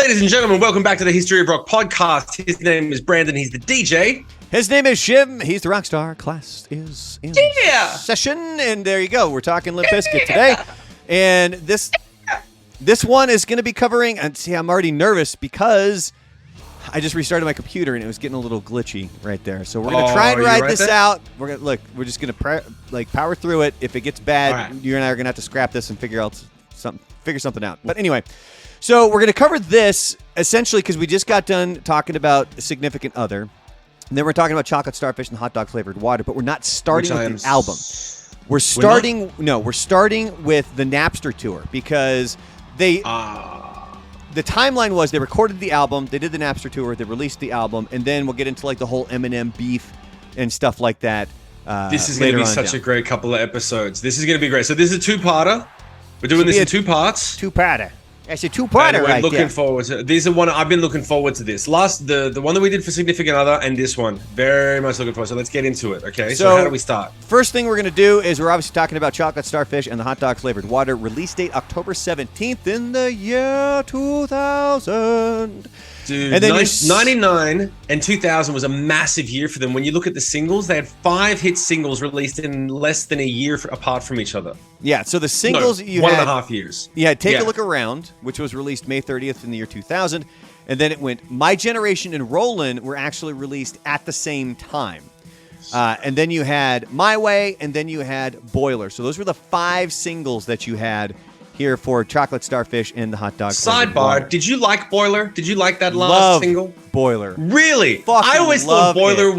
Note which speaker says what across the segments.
Speaker 1: Ladies and gentlemen, welcome back to the History of Rock podcast. His name is Brandon. He's the DJ.
Speaker 2: His name is Shim. He's the rock star. Class is in session. And there you go. We're talking Limp Bizkit today. And this one is going to be covering, and see, I'm already nervous because I just restarted my computer and it was getting a little glitchy right there. So we're going to try and ride this out. We're just going to power through it. If it gets bad, you and I are going to have to scrap this and figure something out. But anyway, so we're going to cover this essentially because we just got done talking about a significant other. And then we're talking about chocolate starfish and hot dog flavored water, but we're not starting with the album. We're starting with the Napster tour because the timeline was they recorded the album, they did the Napster tour, they released the album, and then we'll get into like the whole Eminem beef and stuff like that.
Speaker 1: This is going to be such a great couple of episodes. This is going to be great. So this is a two-parter. We're doing this in two parts.
Speaker 2: Two-parter. That's a two-parter right there.
Speaker 1: Looking forward to these are one I've been looking forward to this. The one that we did for Significant Other and this one. Very much looking forward. So let's get into it, okay? So how do we start?
Speaker 2: First thing we're going to do is we're obviously talking about chocolate starfish and the hot dog flavored water. Release date October 17th in the year 2000.
Speaker 1: Dude, and then 99 and 2000 was a massive year for them. When you look at the singles, they had 5 hit singles released in less than a year apart from each other.
Speaker 2: Yeah, so the singles you
Speaker 1: had... 1.5
Speaker 2: 1.5
Speaker 1: years.
Speaker 2: Yeah, Take a Look Around, which was released May 30th in the year 2000. And then it went My Generation and Rollin' were actually released at the same time. And then you had My Way, and then you had Boiler. So those were the 5 singles that you had here for Chocolate Starfish and the Hot Dog.
Speaker 1: Sidebar, did you like Boiler? Did you like that last single?
Speaker 2: Boiler.
Speaker 1: Really? I always thought Boiler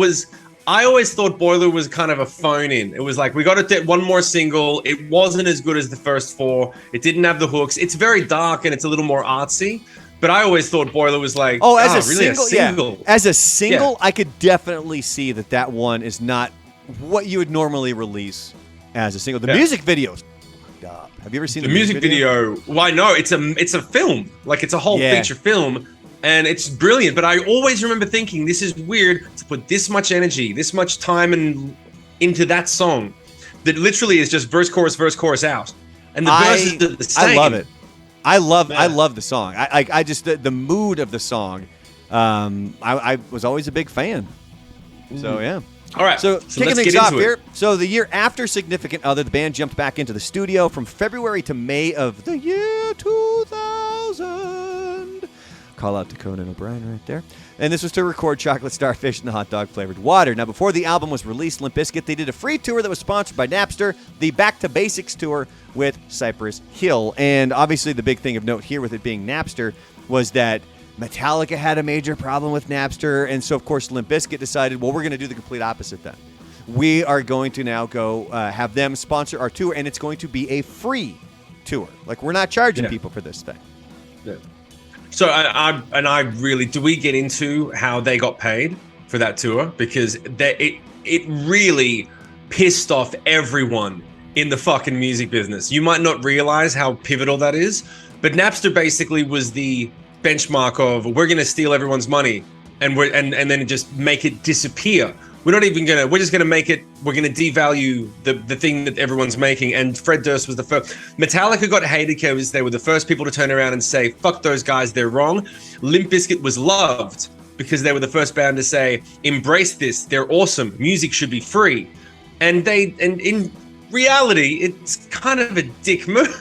Speaker 1: was kind of a phone-in. It was like, we got to get one more single. It wasn't as good as the first 4. It didn't have the hooks. It's very dark and it's a little more artsy. But I always thought Boiler was like, a single.
Speaker 2: Yeah. As a single, I could definitely see that one is not what you would normally release as a single. The music videos. Have you ever seen the music video?
Speaker 1: Well, I know it's a film, like it's a whole feature film, and it's brilliant. But I always remember thinking, this is weird to put this much energy, this much time into that song, that literally is just verse, chorus out, and the verses are the same.
Speaker 2: I love it. I love the song. I just the mood of the song. I was always a big fan. So yeah.
Speaker 1: All right,
Speaker 2: so kicking things off here. So the year after Significant Other, the band jumped back into the studio from February to May of the year 2000. Call out to Conan O'Brien right there. And this was to record Chocolate Starfish and the Hot Dog Flavored Water. Now, before the album was released, Limp Bizkit, they did a free tour that was sponsored by Napster, the Back to Basics tour with Cypress Hill. And obviously the big thing of note here with it being Napster was that Metallica had a major problem with Napster, and so, of course, Limp Bizkit decided, well, we're going to do the complete opposite then. We are going to now go have them sponsor our tour, and it's going to be a free tour. Like, we're not charging people for this thing.
Speaker 1: Yeah. So, I really, do we get into how they got paid for that tour? Because it really pissed off everyone in the fucking music business. You might not realize how pivotal that is, but Napster basically was the benchmark of we're going to steal everyone's money and then just make it disappear. We're just going to make it, we're going to devalue the thing that everyone's making. And Fred Durst was the first. Metallica got hated because they were the first people to turn around and say, fuck those guys, they're wrong. Limp Bizkit was loved because they were the first band to say, embrace this, they're awesome, music should be free. And in reality, it's kind of a dick move.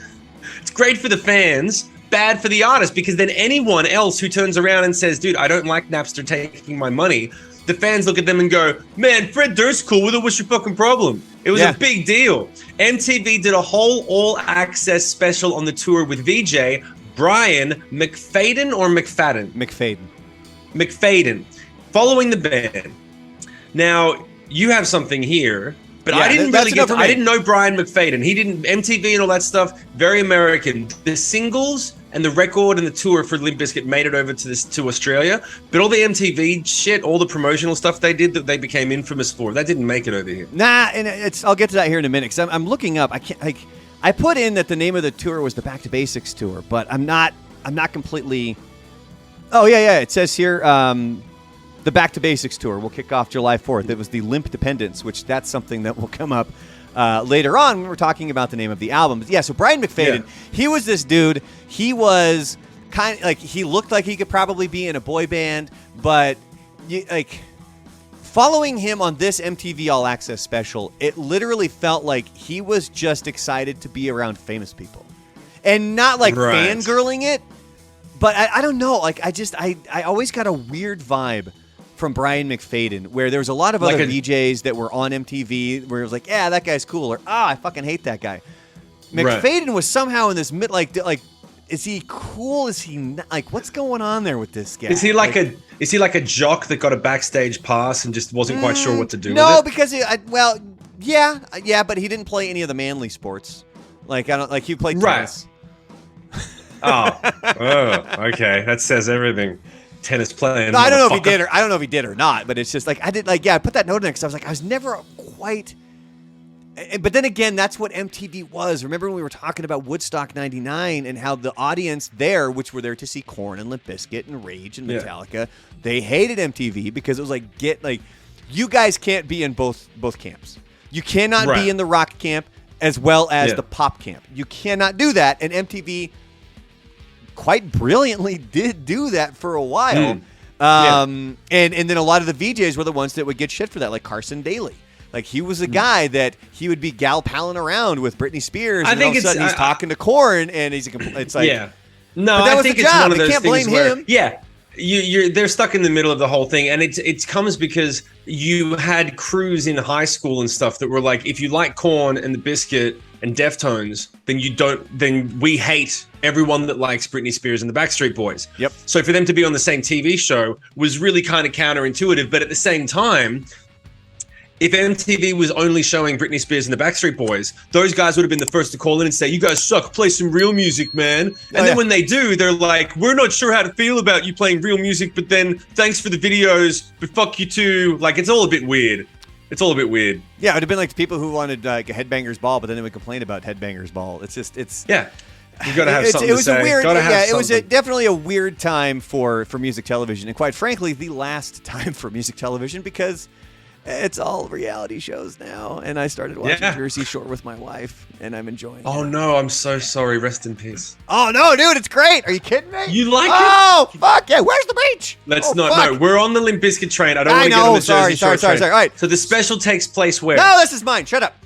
Speaker 1: It's great for the fans, bad for the artist, because then anyone else who turns around and says, dude, I don't like Napster taking my money, the fans look at them and go, man, Fred Durst cool with it, what's your fucking problem? It was a big deal. MTV did a whole all-access special on the tour with VJ Brian McFadden or McFadden? McFadden, following the band. Now, you have something here, but I didn't I didn't know Brian McFadden. He didn't, MTV and all that stuff, very American. The singles and the record and the tour for Limp Bizkit made it over to Australia, but all the MTV shit, all the promotional stuff they did that they became infamous for, that didn't make it over here.
Speaker 2: Nah, and I'll get to that here in a minute, because I'm looking up. I put in that the name of the tour was the Back to Basics tour, but I'm not completely. Oh yeah, it says here the Back to Basics tour will kick off July 4th. It was the Limp Dependence, which that's something that will come up later on when we're talking about the name of the album. But yeah, so Brian McFadden, he was this dude. He was kind of like he looked like he could probably be in a boy band, but following him on this MTV All Access special, it literally felt like he was just excited to be around famous people, and not like fangirling it. But I don't know. Like I always got a weird vibe from Brian McFadden, where there was a lot of other VJs that were on MTV where it was like, yeah, that guy's cool, or I fucking hate that guy. McFadden was somehow in this like, is he cool? Is he not? Like, what's going on there with this guy?
Speaker 1: Is he like a jock that got a backstage pass and just wasn't quite sure what to do with it?
Speaker 2: No, because yeah, but he didn't play any of the manly sports. Like he played tennis.
Speaker 1: Oh, okay. That says everything. Tennis playing.
Speaker 2: No, I don't know if he did or not, but it's just like I put that note in there because I was like, I was never quite. But then again, that's what MTV was. Remember when we were talking about Woodstock '99 and how the audience there, which were there to see Korn and Limp Bizkit and Rage and Metallica, they hated MTV because it was like, you guys can't be in both camps. You cannot be in the rock camp as well as the pop camp. You cannot do that, and MTV quite brilliantly did do that for a while. And then a lot of the VJs were the ones that would get shit for that, like Carson Daly. Like, he was a guy that he would be gal palling around with Britney Spears, and all of a sudden he's talking to Korn, and it's like,
Speaker 1: no,
Speaker 2: but that
Speaker 1: I
Speaker 2: was
Speaker 1: think
Speaker 2: the
Speaker 1: it's
Speaker 2: job.
Speaker 1: one of those
Speaker 2: they can't
Speaker 1: things
Speaker 2: blame
Speaker 1: where,
Speaker 2: him.
Speaker 1: they're stuck in the middle of the whole thing, and it comes because you had crews in high school and stuff that were like, if you like Korn and the Bizkit and Deftones, then we hate everyone that likes Britney Spears and the Backstreet Boys.
Speaker 2: Yep.
Speaker 1: So for them to be on the same TV show was really kind of counterintuitive, but at the same time, if MTV was only showing Britney Spears and the Backstreet Boys, those guys would have been the first to call in and say, you guys suck, play some real music, man. And then when they do, they're like, we're not sure how to feel about you playing real music, but then thanks for the videos, but fuck you too. Like, it's all a bit weird. Yeah, it would have been like the people who wanted like a Headbangers Ball, but then they would complain about Headbangers Ball. Yeah. You gotta have something to say.
Speaker 2: It was definitely a weird time for music television, and quite frankly, the last time for music television, because it's all reality shows now, and I started watching Jersey Shore with my wife, and I'm enjoying it.
Speaker 1: Oh, no, I'm so sorry. Rest in peace.
Speaker 2: Oh, no, dude, it's great. Are you kidding me?
Speaker 1: You like it?
Speaker 2: Oh, fuck yeah. Where's the beach?
Speaker 1: No, we're on the Limp Bizkit train. I don't want to get on the Jersey Shore train.
Speaker 2: Sorry. All right.
Speaker 1: So the special takes place where?
Speaker 2: No, this is mine. Shut up.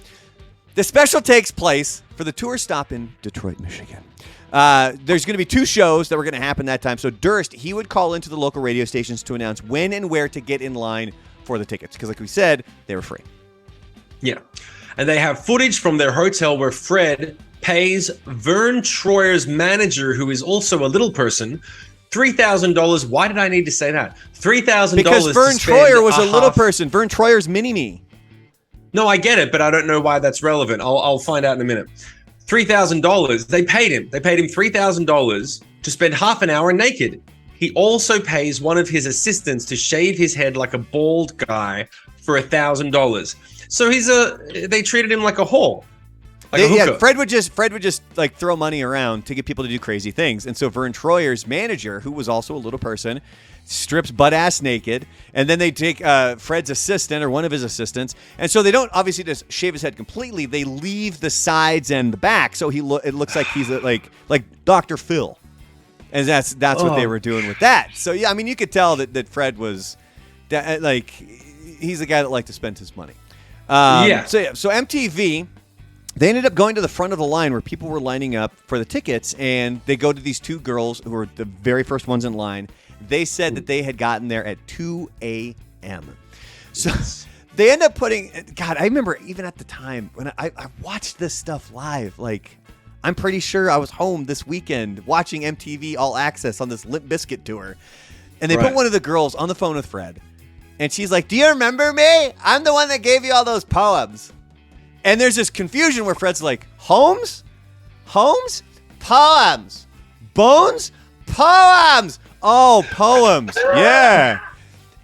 Speaker 2: The special takes place for the tour stop in Detroit, Michigan. There's going to be 2 shows that were going to happen that time. So Durst, he would call into the local radio stations to announce when and where to get in line for the tickets, because like we said, they were free.
Speaker 1: Yeah. And they have footage from their hotel where Fred pays Vern Troyer's manager, who is also a little person, $3,000. Why did I need to say that? $3,000.
Speaker 2: Because Vern Troyer was a little person. Vern Troyer's mini-me.
Speaker 1: No, I get it, but I don't know why that's relevant. I'll find out in a minute. $3,000. They paid him. They paid him $3,000 to spend half an hour naked. He also pays one of his assistants to shave his head like a bald guy for $1,000. So they treated him like a whore. Fred would just like throw money around to get people to do crazy things. And so Vern Troyer's manager, who was also a little person, strips butt ass naked, and then they take Fred's assistant or one of his assistants, and so they don't obviously just shave his head completely. They leave the sides and the back, so it looks like he's like Dr. Phil. And that's what they were doing with that. So, yeah, I mean, you could tell that Fred was, like, he's a guy that liked to spend his money. So MTV, they ended up going to the front of the line where people were lining up for the tickets, and they go to these 2 girls who were the very first ones in line. They said that they had gotten there at 2 a.m. So they end up putting, God, I remember even at the time when I watched this stuff live, like, I'm pretty sure I was home this weekend watching MTV All Access on this Limp Bizkit tour. And they put one of the girls on the phone with Fred. And she's like, do you remember me? I'm the one that gave you all those poems. And there's this confusion where Fred's like, Holmes? Poems. Bones? Poems. Oh, poems. Yeah.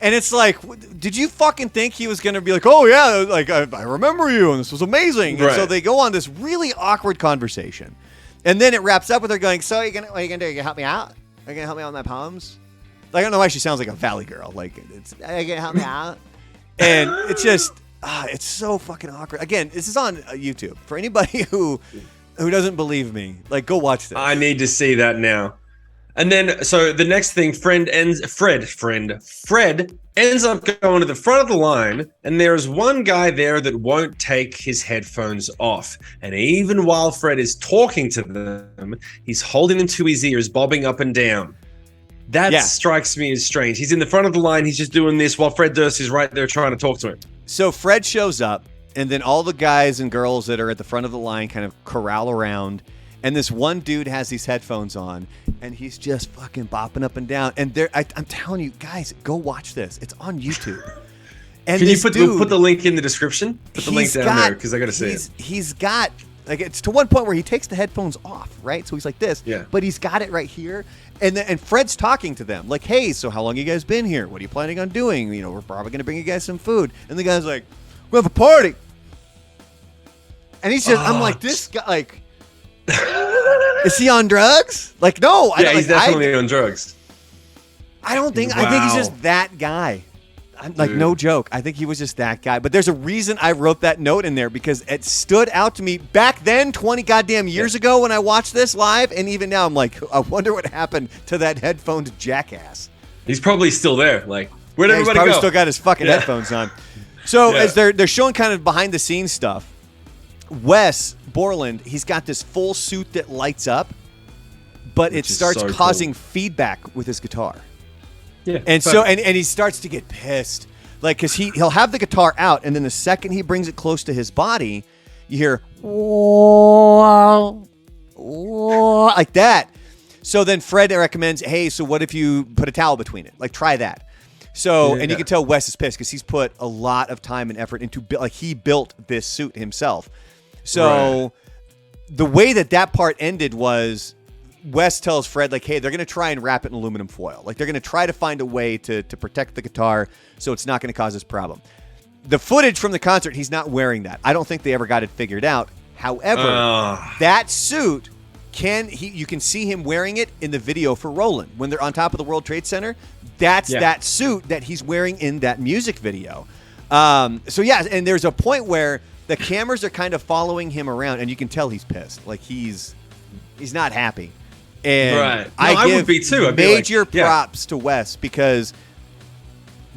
Speaker 1: And it's like, did you fucking think he was going to be like, oh, yeah, like, I remember you, and this was amazing. And so they go on this really awkward conversation. And then it wraps up with her going, so what are you going to do? Are you going to help me out? Are you going to help me out with my poems? Like, I don't know why she sounds like a Valley girl. Like, are you going to help me out? And it's just, it's so fucking awkward. Again, this is on YouTube. For anybody who doesn't believe me, like, go watch this. I need to see that now. And then, so the next thing, Fred ends up going to the front of the line, and there's one guy there that won't take his headphones off. And even while Fred is talking to them, he's holding them to his ears, bobbing up and down. That strikes me as strange. He's in the front of the line, he's just doing this while Fred Durst is right there trying to talk to him.
Speaker 2: So Fred shows up, and then all the guys and girls that are at the front of the line kind of corral around. And this one dude has these headphones on, and he's just fucking bopping up and down. And I'm telling you, guys, go watch this. It's on YouTube. And
Speaker 1: Can you put the link in the description? Put the link down there, because I got to see it.
Speaker 2: He's got, like, it's to one point where he takes the headphones off, right? So he's like this.
Speaker 1: Yeah.
Speaker 2: But he's got it right here. And Fred's talking to them, like, hey, so how long you guys been here? What are you planning on doing? You know, we're probably going to bring you guys some food. And the guy's like, we have a party. And he's just, I'm like, this guy, like... Is he on drugs? Like, no.
Speaker 1: He's definitely on drugs.
Speaker 2: I don't think. Wow. I think he's just that guy. Like, no joke. I think he was just that guy. But there's a reason I wrote that note in there, because it stood out to me back then, 20 goddamn years ago, when I watched this live, and even now I'm like, I wonder what happened to that headphoned jackass.
Speaker 1: He's probably still there. Like, where'd everybody
Speaker 2: go? He's probably
Speaker 1: go?
Speaker 2: still got his fucking headphones on. So as they're showing kind of behind the scenes stuff, Wes Borland, he's got this full suit that lights up, but it starts causing feedback with his guitar.
Speaker 1: Yeah.
Speaker 2: And so and he starts to get pissed. Like, because he'll have the guitar out, and then the second he brings it close to his body, you hear like that. So then Fred recommends, hey, so what if you put a towel between it? Like, try that. So, and you can tell Wes is pissed because he's put a lot of time and effort into, like, he built this suit himself. So the way that part ended was Wes tells Fred, like, hey, they're going to try and wrap it in aluminum foil. Like, they're going to try to find a way to protect the guitar so it's not going to cause this problem. The footage from the concert, he's not wearing that. I don't think they ever got it figured out. However, that suit, you can see him wearing it in the video for Roland when they're on top of the World Trade Center. That's that suit that he's wearing in that music video. And there's a point where the cameras are kind of following him around, and you can tell he's pissed. Like, he's not happy. And I
Speaker 1: would be too. I'd
Speaker 2: major props to Wes, because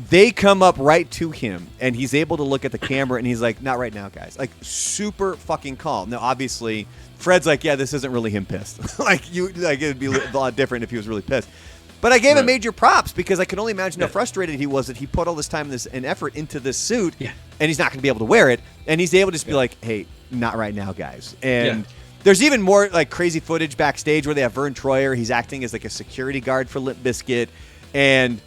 Speaker 2: they come up right to him, and he's able to look at the camera, and he's like, not right now, guys. Like, super fucking calm. Now, obviously, Fred's like, yeah, this isn't really him pissed. It'd be a lot different if he was really pissed. But I gave him major props, because I can only imagine how frustrated he was that he put all this time and effort into this suit, and he's not going to be able to wear it. And he's able to just be like, hey, not right now, guys. And there's even more like crazy footage backstage where they have Vern Troyer. He's acting as like a security guard for Limp Bizkit. And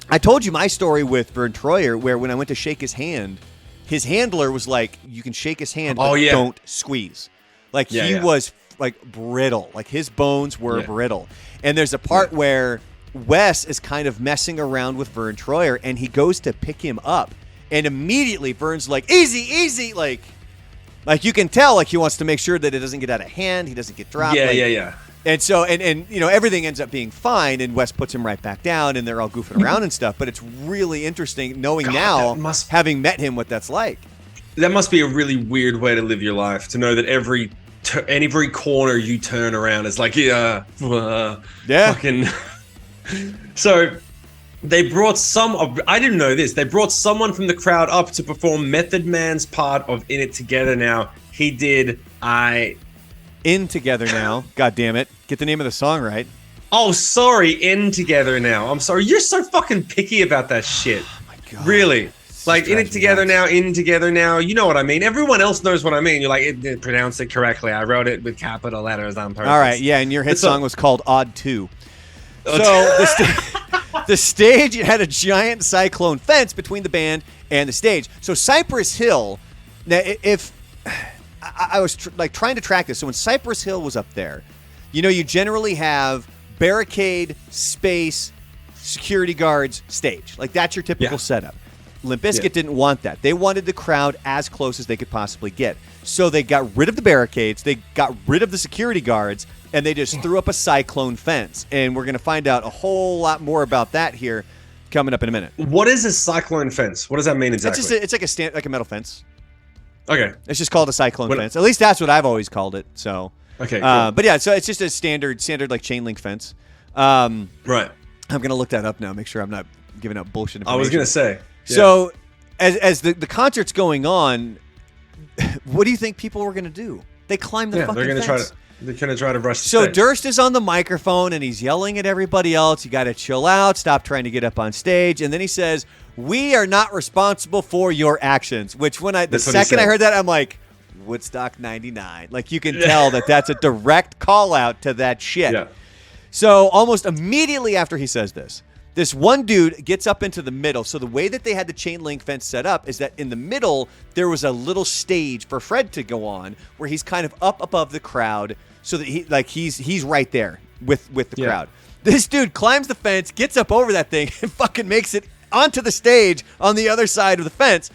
Speaker 2: I told you my story with Vern Troyer, where when I went to shake his hand, his handler was like, you can shake his hand, but don't squeeze. Like, he was like brittle. Like, his bones were brittle. And there's a part where Wes is kind of messing around with Vern Troyer, and he goes to pick him up. And immediately Vern's like, easy, easy. Like you can tell, like, he wants to make sure that it doesn't get out of hand. He doesn't get dropped. And so, and you know, everything ends up being fine, and Wes puts him right back down, and they're all goofing around and stuff. But it's really interesting knowing having met him, what that's like.
Speaker 1: That must be a really weird way to live your life, to know that every corner you turn around is like, fucking. So they brought I didn't know this. They brought someone from the crowd up to perform Method Man's part of In It Together Now. He did
Speaker 2: In Together Now. God damn it. Get the name of the song right.
Speaker 1: Oh, sorry. In Together Now. I'm sorry. You're so fucking picky about that shit. Oh my God. Really? Like, In It Together Now, In Together Now. You know what I mean. Everyone else knows what I mean. You're like, it pronounced it correctly. I wrote it with capital letters on purpose.
Speaker 2: All right. Yeah. And your hit song was called Odd 2. So the stage had a giant cyclone fence between the band and the stage. So Cypress Hill, now if I was trying to track this. So when Cypress Hill was up there, you know, you generally have barricade, space, security guards, stage. Like, that's your typical setup. Limp Bizkit didn't want that. They wanted the crowd as close as they could possibly get. So they got rid of the barricades, they got rid of the security guards, and they just threw up a cyclone fence. And we're going to find out a whole lot more about that here coming up in a minute.
Speaker 1: What is a cyclone fence? What does that mean exactly?
Speaker 2: It's like a metal fence.
Speaker 1: Okay.
Speaker 2: It's just called a cyclone fence. At least that's what I've always called it. So.
Speaker 1: Okay. Cool.
Speaker 2: But yeah, so it's just a standard like chain link fence.
Speaker 1: Right.
Speaker 2: I'm going to look that up now, make sure I'm not giving out bullshit information.
Speaker 1: I was going to say. Yeah.
Speaker 2: So as the concert's going on, what do you think people were going to do? They climbed the fucking fence.
Speaker 1: They're going to try to rush the
Speaker 2: So
Speaker 1: stage.
Speaker 2: Durst is on the microphone, and he's yelling at everybody else. You got to chill out. Stop trying to get up on stage. And then he says, "We are not responsible for your actions." Which the second I heard that, I'm like, Woodstock 99. Like, you can tell that's a direct call out to that shit.
Speaker 1: Yeah.
Speaker 2: So almost immediately after he says this one dude gets up into the middle. So the way that they had the chain link fence set up is that in the middle, there was a little stage for Fred to go on where he's kind of up above the crowd so that he's right there with the crowd. This dude climbs the fence, gets up over that thing, and fucking makes it onto the stage on the other side of the fence.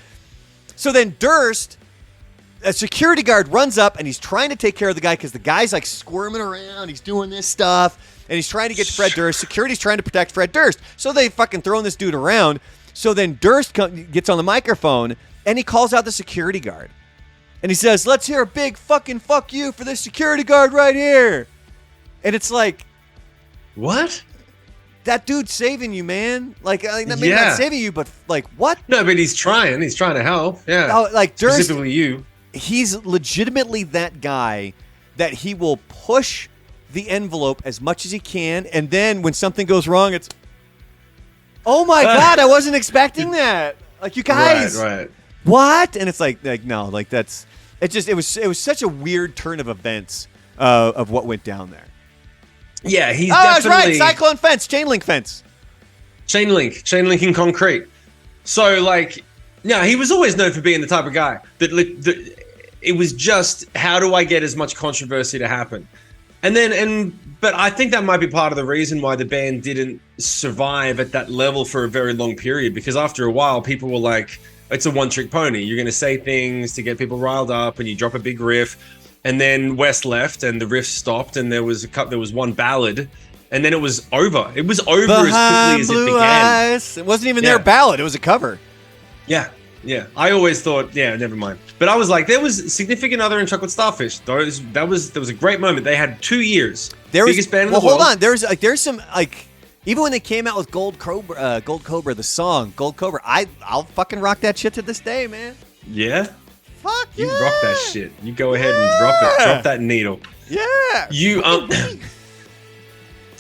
Speaker 2: So then Durst, a security guard, runs up and he's trying to take care of the guy because the guy's like squirming around. He's doing this stuff. And he's trying to get to Fred Durst. Security's trying to protect Fred Durst. So they fucking throwing this dude around. So then Durst gets on the microphone, and he calls out the security guard. And he says, "Let's hear a big fucking fuck you for this security guard right here." And it's like...
Speaker 1: What?
Speaker 2: That dude's saving you, man. Maybe not saving you, but like, what?
Speaker 1: No, but he's trying. He's trying to help. Yeah.
Speaker 2: Oh, like Durst...
Speaker 1: Specifically you.
Speaker 2: He's legitimately that guy that he will push the envelope as much as he can, and then when something goes wrong, it's, "Oh my God, I wasn't expecting that." Like, you guys,
Speaker 1: right.
Speaker 2: What? And it's like no, like that's it. Just it was such a weird turn of events of what went down there.
Speaker 1: Yeah, he's
Speaker 2: that's right. Cyclone fence, chain link fence,
Speaker 1: chain link in concrete. So he was always known for being the type of guy that it was just, how do I get as much controversy to happen? But I think that might be part of the reason why the band didn't survive at that level for a very long period, because after a while, people were like, it's a one-trick pony. You're going to say things to get people riled up, and you drop a big riff, and then Wes left, and the riff stopped, and there was one ballad, and then it was over. It was over as quickly as it began.
Speaker 2: Eyes. It wasn't even their ballad. It was a cover.
Speaker 1: Yeah. Yeah, I always thought, never mind. But I was like, there was Significant Other and Chocolate Starfish. There was a great moment. They had 2 years. Biggest band in the world.
Speaker 2: Hold on. There's some even when they came out with Gold Cobra, the song Gold Cobra, I'll fucking rock that shit to this day, man.
Speaker 1: Yeah.
Speaker 2: Fuck
Speaker 1: you rock that shit. You go ahead and drop that needle.
Speaker 2: Yeah.
Speaker 1: You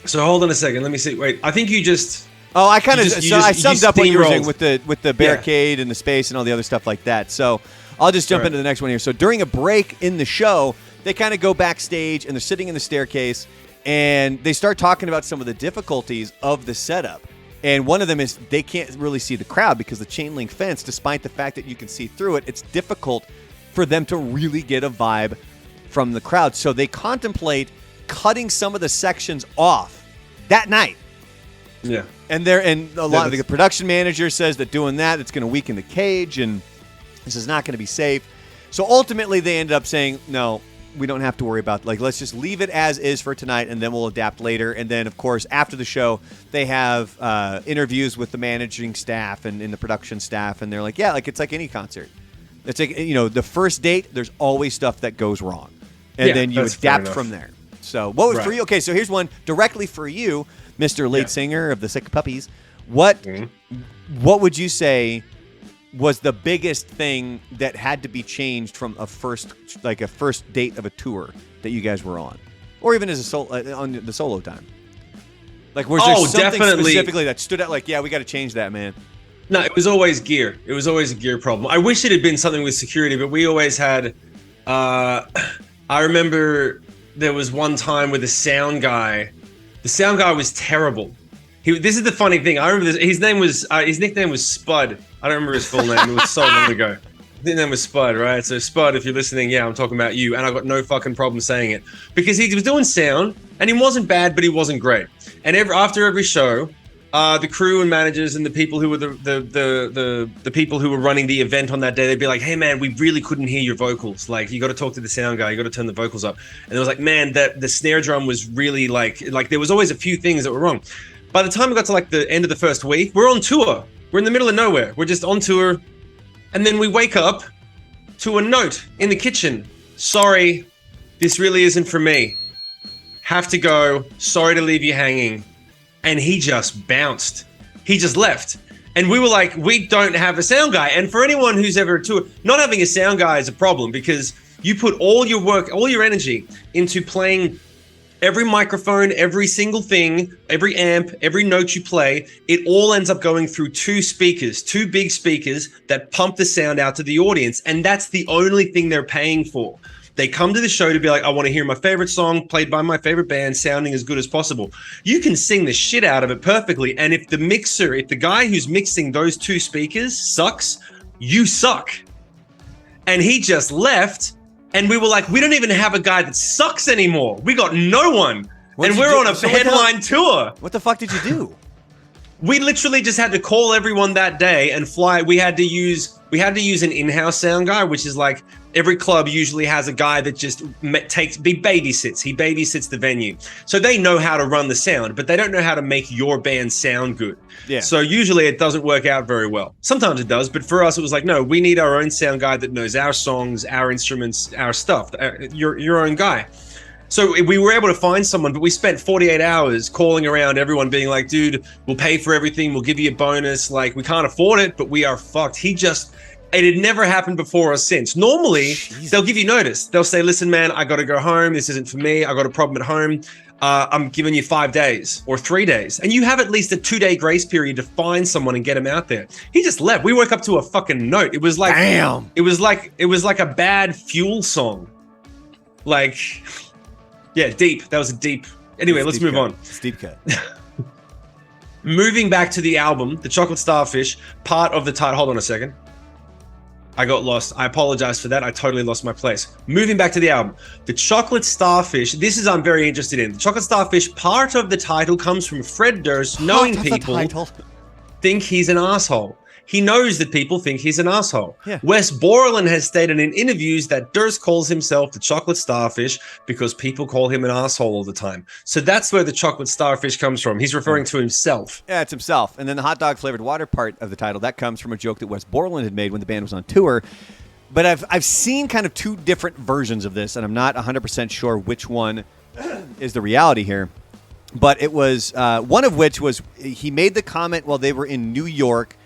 Speaker 1: So hold on a second. Let me see. Wait, I think you just.
Speaker 2: Oh, I summed up what you were saying with the barricade and the space and all the other stuff like that. So I'll just jump into the next one here. So during a break in the show, they kind of go backstage and they're sitting in the staircase and they start talking about some of the difficulties of the setup. And one of them is they can't really see the crowd because the chain link fence, despite the fact that you can see through it, it's difficult for them to really get a vibe from the crowd. So they contemplate cutting some of the sections off that night.
Speaker 1: Yeah.
Speaker 2: And a lot of the production manager says that doing that, it's going to weaken the cage and this is not going to be safe. So ultimately they ended up saying, no, we don't have to worry about, let's just leave it as is for tonight and then we'll adapt later. And then, of course, after the show, they have interviews with the managing staff and the production staff. And they're like, it's like any concert. It's like, the first date, there's always stuff that goes wrong. And then you adapt from there. So what was for you? Okay, so here's one directly for you, Mr. Lead Singer of the Sick Puppies. What would you say was the biggest thing that had to be changed from a first date of a tour that you guys were on, or even as on the solo time? Was there something specifically that stood out? We got to change that, man.
Speaker 1: No, it was always gear. It was always a gear problem. I wish it had been something with security, but we always had. I remember there was one time with the sound guy. The sound guy was terrible. This is the funny thing. I remember this. His nickname was Spud. I don't remember his full name. It was so long ago. His name was Spud, right? So Spud, if you're listening, I'm talking about you, and I got no fucking problem saying it because he was doing sound, and he wasn't bad, but he wasn't great. And after every show, the crew and managers and the people who were the people who were running the event on that day, they'd be like, "Hey man, we really couldn't hear your vocals. You got to talk to the sound guy. You got to turn the vocals up." And it was like, man, that the snare drum was really like there was always a few things that were wrong. By the time we got to the end of the first week, we're on tour. We're in the middle of nowhere. We're just on tour, and then we wake up to a note in the kitchen. Sorry, this really isn't for me. Have to go. Sorry to leave you hanging. and he just bounced. He just left. And we were like, we don't have a sound guy. And for anyone who's ever toured, not having a sound guy is a problem because you put all your work, all your energy into playing every microphone, every single thing, every amp, every note you play. It all ends up going through two big speakers that pump the sound out to the audience. And that's the only thing they're paying for. They come to the show to be like, I want to hear my favorite song played by my favorite band sounding as good as possible. You can sing the shit out of it perfectly. And if the guy who's mixing those two speakers sucks, you suck. And he just left. And we were like, we don't even have a guy that sucks anymore. We got no one. And we're on a headline tour.
Speaker 2: What the fuck did you do?
Speaker 1: We literally just had to call everyone that day and fly. We had to use an in-house sound guy, which is like every club usually has a guy that just babysits. He babysits the venue. So they know how to run the sound, but they don't know how to make your band sound good. Yeah. So usually it doesn't work out very well. Sometimes it does, but for us it was like, no, we need our own sound guy that knows our songs, our instruments, our stuff. Your own guy. So we were able to find someone, but we spent 48 hours calling around everyone being like, dude, we'll pay for everything. We'll give you a bonus. Like, we can't afford it, but we are fucked. It had never happened before or since. Normally, they'll give you notice. They'll say, listen, man, I got to go home. This isn't for me. I got a problem at home. I'm giving you 5 days or 3 days. And you have at least a 2-day grace period to find someone and get him out there. He just left. We woke up to a fucking note. It was like, damn. It was like a bad Fuel song. Like... Yeah, deep. That was a deep. Anyway, let's move on.
Speaker 2: Steep cut.
Speaker 1: Moving back to the album, The Chocolate Starfish, part of the title. Hold on a second. I got lost. I apologize for that. I totally lost my place. Moving back to the album, The Chocolate Starfish. This is I'm very interested in. The Chocolate Starfish, part of the title comes from Fred Durst knowing people think he's an asshole. He knows that people think he's an asshole. Yeah. Wes Borland has stated in interviews that Durst calls himself the Chocolate Starfish because people call him an asshole all the time. So that's where the Chocolate Starfish comes from. He's referring to himself.
Speaker 2: Yeah, it's himself. And then the hot dog flavored water part of the title, that comes from a joke that Wes Borland had made when the band was on tour. But I've seen kind of two different versions of this, and I'm not 100% sure which one is the reality here. But it was one of which was he made the comment while they were in New York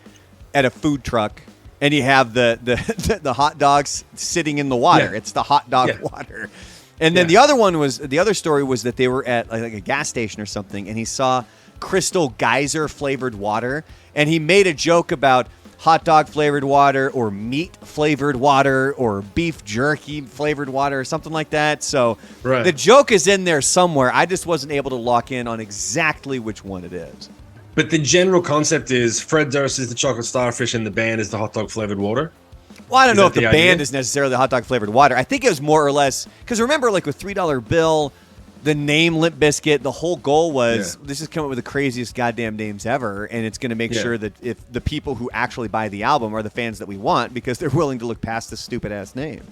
Speaker 2: at a food truck, and you have the hot dogs sitting in the water. Yeah. It's the hot dog water. And then the other story was that they were at like a gas station or something, and he saw Crystal Geyser flavored water, and he made a joke about hot dog flavored water or meat flavored water or beef jerky flavored water or something like that. So the joke is in there somewhere. I just wasn't able to lock in on exactly which one it is.
Speaker 1: But the general concept is Fred Durst is the Chocolate Starfish and the band is the hot dog flavored water.
Speaker 2: Well, I don't know if the band is necessarily the hot dog flavored water. I think it was more or less because remember, like with $3 Bill, the name Limp Bizkit, the whole goal was this is come up with the craziest goddamn names ever, and it's going to make sure that if the people who actually buy the album are the fans that we want because they're willing to look past this stupid ass name.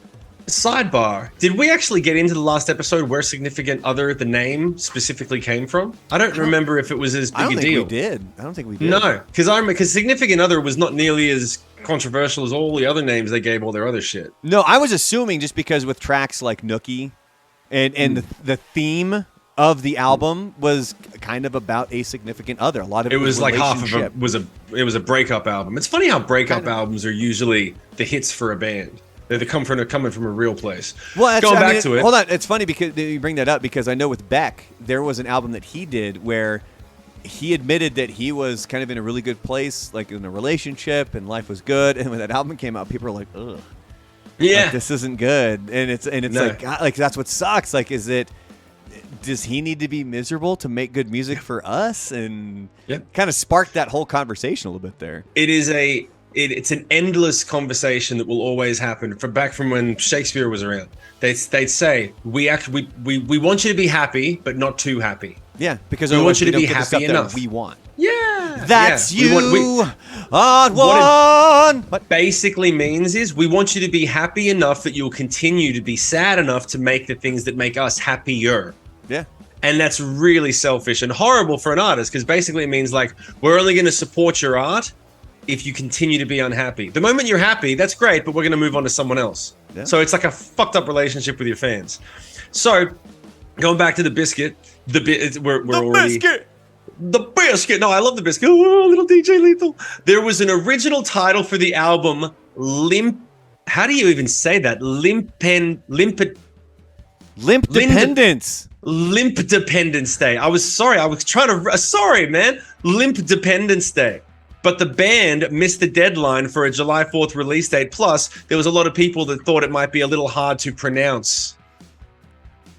Speaker 1: Sidebar, did we actually get into the last episode where Significant Other, the name, specifically came from? I don't remember if it was as big a deal.
Speaker 2: I don't think we did.
Speaker 1: No, because Significant Other was not nearly as controversial as all the other names they gave all their other shit.
Speaker 2: No, I was assuming just because with tracks like Nookie and the theme of the album was kind of about a significant other. A lot of it was like half of it was a breakup album. It's funny how breakup albums are usually the hits for a band. They're coming from a real place. Well, going back to it. Hold on, it's funny because you bring that up because I know with Beck there was an album that he did where he admitted that he was kind of in a really good place, like in a relationship and life was good. And when that album came out, people were like, "Ugh, like, this isn't good." And it's like, God, like that's what sucks. Like, does he need to be miserable to make good music for us? And kind of sparked that whole conversation a little bit there.
Speaker 1: It's an endless conversation that will always happen back from when Shakespeare was around. They'd say, we want you to be happy, but not too happy.
Speaker 2: Yeah, because
Speaker 1: we want you to be happy enough.
Speaker 2: We want.
Speaker 1: Yeah.
Speaker 2: That's you on one.
Speaker 1: What basically means is we want you to be happy enough that you'll continue to be sad enough to make the things that make us happier.
Speaker 2: Yeah.
Speaker 1: And that's really selfish and horrible for an artist because basically it means like we're only going to support your art if you continue to be unhappy. The moment you're happy, that's great, but we're going to move on to someone else. Yeah. So it's like a fucked up relationship with your fans. So going back to the Bizkit, we're already... Bizkit! The Bizkit. No, I love the Bizkit. Oh, little DJ Lethal. There was an original title for the album, Limp. How do you even say that? Limp
Speaker 2: Dependence.
Speaker 1: Limp Dependence Day. I was trying to. Sorry, man. Limp Dependence Day. But the band missed the deadline for a July 4th release date. Plus, there was a lot of people that thought it might be a little hard to pronounce.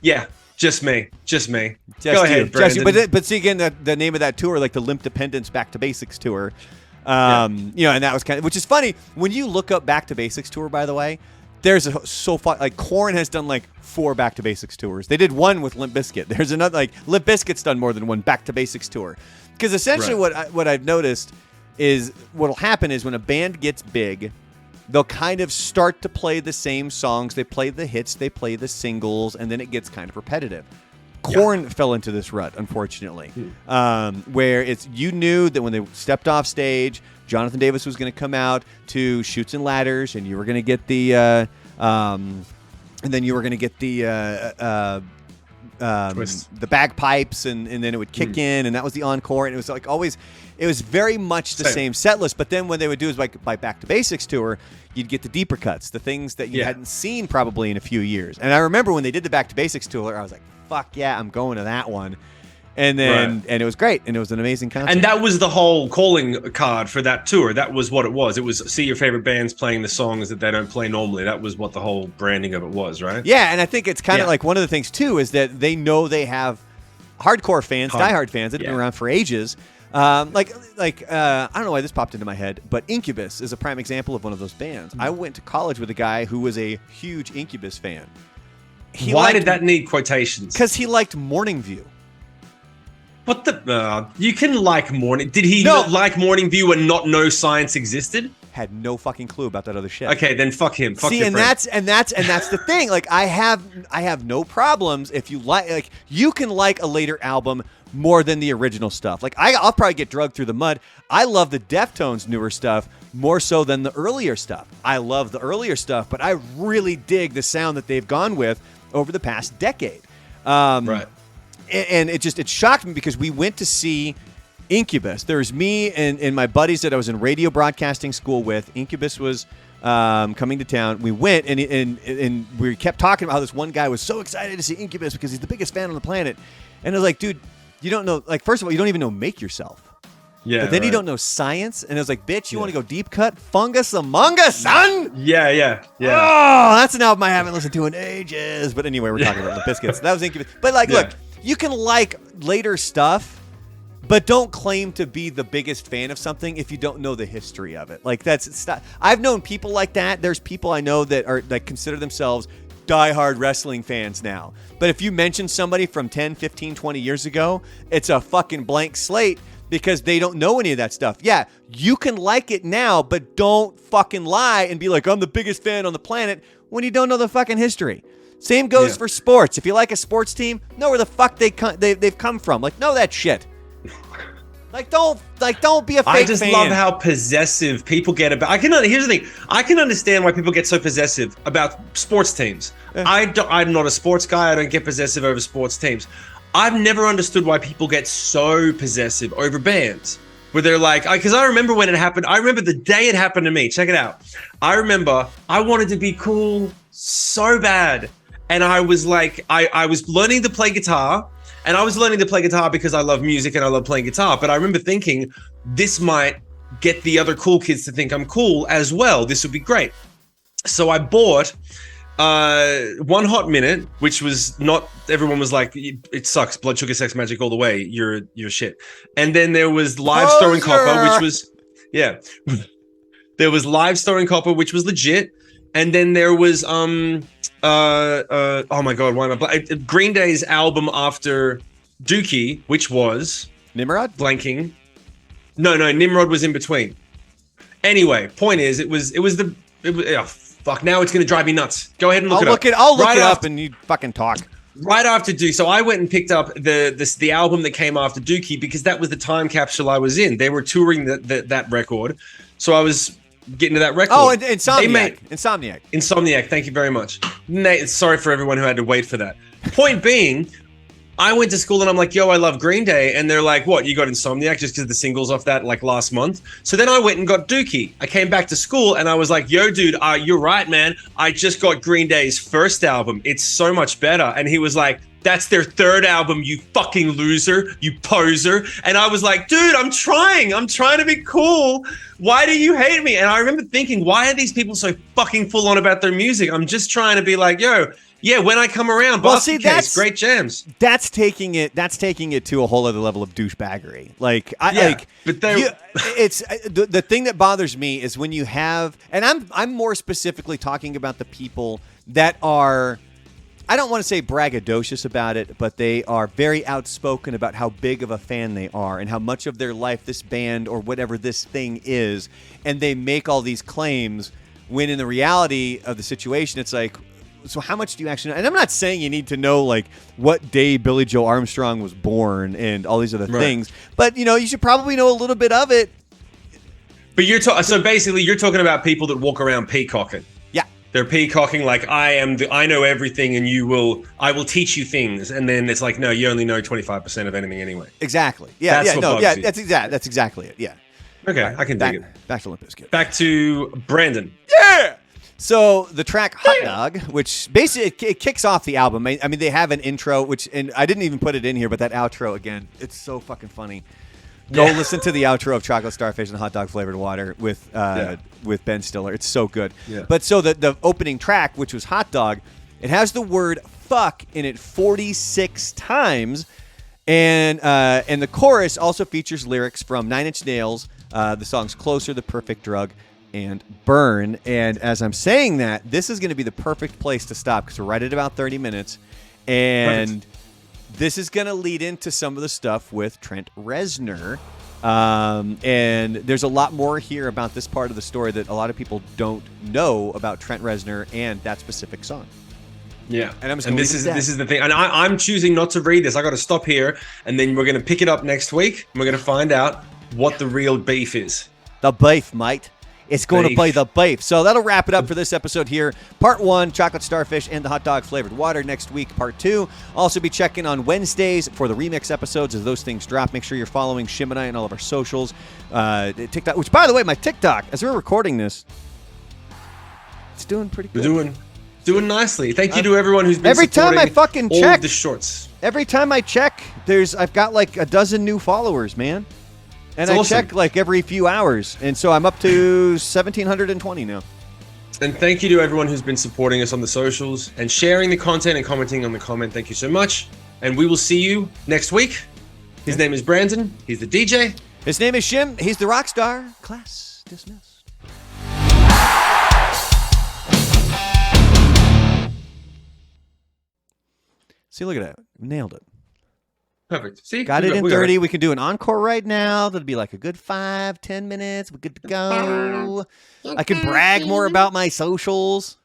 Speaker 1: Yeah, just me. Go ahead, Brandon.
Speaker 2: But see, again, the name of that tour, like the Limp Dependence Back to Basics tour, and that was which is funny. When you look up Back to Basics tour, by the way, there's so far, like Korn has done like 4 Back to Basics tours. They did one with Limp Bizkit. There's another, like Limp Bizkit's done more than one Back to Basics tour. Because essentially what I've noticed is what'll happen is when a band gets big, they'll kind of start to play the same songs. They play the hits, they play the singles, and then it gets kind of repetitive. Korn fell into this rut, unfortunately, where you knew that when they stepped off stage, Jonathan Davis was going to come out to Chutes and Ladders, and you were going to get the bagpipes, and then it would kick in, and that was the encore, and it was like always, it was very much the same set list. But then when they would do is like by Back to Basics tour, you'd get the deeper cuts, the things that you hadn't seen probably in a few years. And I remember when they did the Back to Basics tour, I was like, fuck yeah, I'm going to that one. And then and it was great, and it was an amazing concert.
Speaker 1: And that was the whole calling card for that tour. That was what it was. It was see your favorite bands playing the songs that they don't play normally. That was what the whole branding of it was, right?
Speaker 2: Yeah, and I think it's kind of like one of the things too is that they know they have hardcore fans, diehard fans that have been around for ages. I don't know why this popped into my head, but Incubus is a prime example of one of those bands. I went to college with a guy who was a huge Incubus fan.
Speaker 1: Why did that need quotations?
Speaker 2: Because he liked Morning View.
Speaker 1: What the? You can like Morning. Did he like Morning View and not know Science existed?
Speaker 2: Had no fucking clue about that other shit.
Speaker 1: Okay, then fuck him. Fuck
Speaker 2: See,
Speaker 1: your
Speaker 2: and
Speaker 1: friend.
Speaker 2: that's the thing. Like I have no problems if you like you can like a later album more than the original stuff. Like I'll probably get drugged through the mud. I love the Deftones' newer stuff more so than the earlier stuff. I love the earlier stuff, but I really dig the sound that they've gone with over the past decade.
Speaker 1: Right.
Speaker 2: And it shocked me because we went to see Incubus. There was me and my buddies that I was in radio broadcasting school with. Incubus was coming to town. We went and we kept talking about how this one guy was so excited to see Incubus because he's the biggest fan on the planet. And I was like, dude, you don't know, like, first of all, you don't even know Make Yourself.
Speaker 1: Yeah.
Speaker 2: But then you don't know Science. And I was like, bitch, you want to go deep cut? Fungus Among Us, son?
Speaker 1: Yeah.
Speaker 2: Oh, that's an album I haven't listened to in ages. But anyway, we're talking about the Bizkits. That was Incubus. But look, you can like later stuff, but don't claim to be the biggest fan of something if you don't know the history of it. Like I've known people like that. There's people I know that are like consider themselves diehard wrestling fans now. But if you mention somebody from 10, 15, 20 years ago, it's a fucking blank slate because they don't know any of that stuff. Yeah, you can like it now, but don't fucking lie and be like, I'm the biggest fan on the planet when you don't know the fucking history. Same goes for sports. If you like a sports team, know where the fuck they've come from. Like, know that shit. Don't be a fake fan.
Speaker 1: I just love how possessive people get about. Here's the thing. I can understand why people get so possessive about sports teams. I'm not a sports guy. I don't get possessive over sports teams. I've never understood why people get so possessive over bands. Where they're like, because I remember when it happened. I remember the day it happened to me. Check it out. I remember I wanted to be cool so bad. And I was like, I was learning to play guitar. And I was learning to play guitar because I love music and I love playing guitar. But I remember thinking, this might get the other cool kids to think I'm cool as well. This would be great. So I bought One Hot Minute, which was not, everyone was like, it sucks, Blood Sugar Sex Magic all the way, you're shit. And then there was Live Storing Copper, which was, there was Live Storing Copper, which was legit. And then there was, oh my God, why am I Green Day's album after Dookie, which was
Speaker 2: Nimrod?
Speaker 1: Blanking. No, Nimrod was in between. Anyway, point is, it was fuck, now it's going to drive me nuts. Go ahead and look it up.
Speaker 2: I'll look it up and you fucking talk.
Speaker 1: Right after Dookie. So I went and picked up the album that came after Dookie because that was the time capsule I was in. They were touring that record. So I was getting to that record.
Speaker 2: Oh, and Insomniac.
Speaker 1: Thank you very much. Nate, sorry for everyone who had to wait for that. Point being, I went to school and I'm like, yo, I love Green Day. And they're like, what? You got Insomniac just because the singles off that like last month? So then I went and got Dookie. I came back to school and I was like, yo, dude, you're right, man. I just got Green Day's first album. It's so much better. And he was like, that's their third album, you fucking loser, you poser. And I was like, dude, I'm trying to be cool. Why do you hate me? And I remember thinking, why are these people so fucking full on about their music? I'm just trying to be like, yo, yeah, when I come around,
Speaker 2: well, see, that's
Speaker 1: great jams.
Speaker 2: That's taking it to a whole other level of douchebaggery. Like, but it's the thing that bothers me is when you have, and I'm more specifically talking about the people that are, I don't want to say braggadocious about it, but they are very outspoken about how big of a fan they are and how much of their life this band or whatever this thing is, and they make all these claims when in the reality of the situation, it's like, so how much do you actually know? And I'm not saying you need to know like what day Billy Joe Armstrong was born and all these other things, but you should probably know a little bit of it.
Speaker 1: But so basically you're talking about people that walk around peacocking.
Speaker 2: Yeah.
Speaker 1: They're peacocking like I know everything and I will teach you things. And then it's like, no, you only know 25% of anything anyway.
Speaker 2: Exactly. Yeah. That's exactly it. Yeah.
Speaker 1: Okay. I can dig it.
Speaker 2: Back to Limp Bizkit.
Speaker 1: Back to Brandon.
Speaker 2: Yeah. So the track Hot Dog, which basically it kicks off the album. I mean, they have an intro, and I didn't even put it in here, but that outro, again, it's so fucking funny. Go listen to the outro of Chocolate Starfish and Hot Dog Flavored Water with Ben Stiller. It's so good. Yeah. But so the opening track, which was Hot Dog, it has the word fuck in it 46 times. And the chorus also features lyrics from Nine Inch Nails, the songs Closer, The Perfect Drug, and Burn. And as I'm saying that, this is going to be the perfect place to stop because we're right at about 30 minutes. And this is going to lead into some of the stuff with Trent Reznor. And there's a lot more here about this part of the story that a lot of people don't know about Trent Reznor and that specific song.
Speaker 1: Yeah, and this is the thing. And I'm choosing not to read this. I got to stop here, and then we're going to pick it up next week. And we're going to find out what the real beef is.
Speaker 2: The beef, mate. It's going to be the beef. So that'll wrap it up for this episode here. Part 1, Chocolate Starfish and the Hot Dog Flavored Water. Next week, Part 2. Also be checking on Wednesdays for the remix episodes as those things drop. Make sure you're following Shim and I on all of our socials. TikTok, which, by the way, my TikTok, as we're recording this, it's doing pretty good.
Speaker 1: We're doing nicely. Thank you to everyone who's been
Speaker 2: every time I fucking
Speaker 1: all
Speaker 2: check
Speaker 1: of the shorts.
Speaker 2: Every time I check, I've got like a dozen new followers, man. And I check like every few hours. And so I'm up to 1,720 now.
Speaker 1: And thank you to everyone who's been supporting us on the socials and sharing the content and commenting on the comment. Thank you so much. And we will see you next week. His name is Brandon. He's the DJ.
Speaker 2: His name is Shim. He's the rock star. Class dismissed. See, look at that. Nailed it.
Speaker 1: Perfect. See,
Speaker 2: got it in 30. We can do an encore right now. That'll be like a good 5-10 minutes. We're good to go. I can brag more about my socials.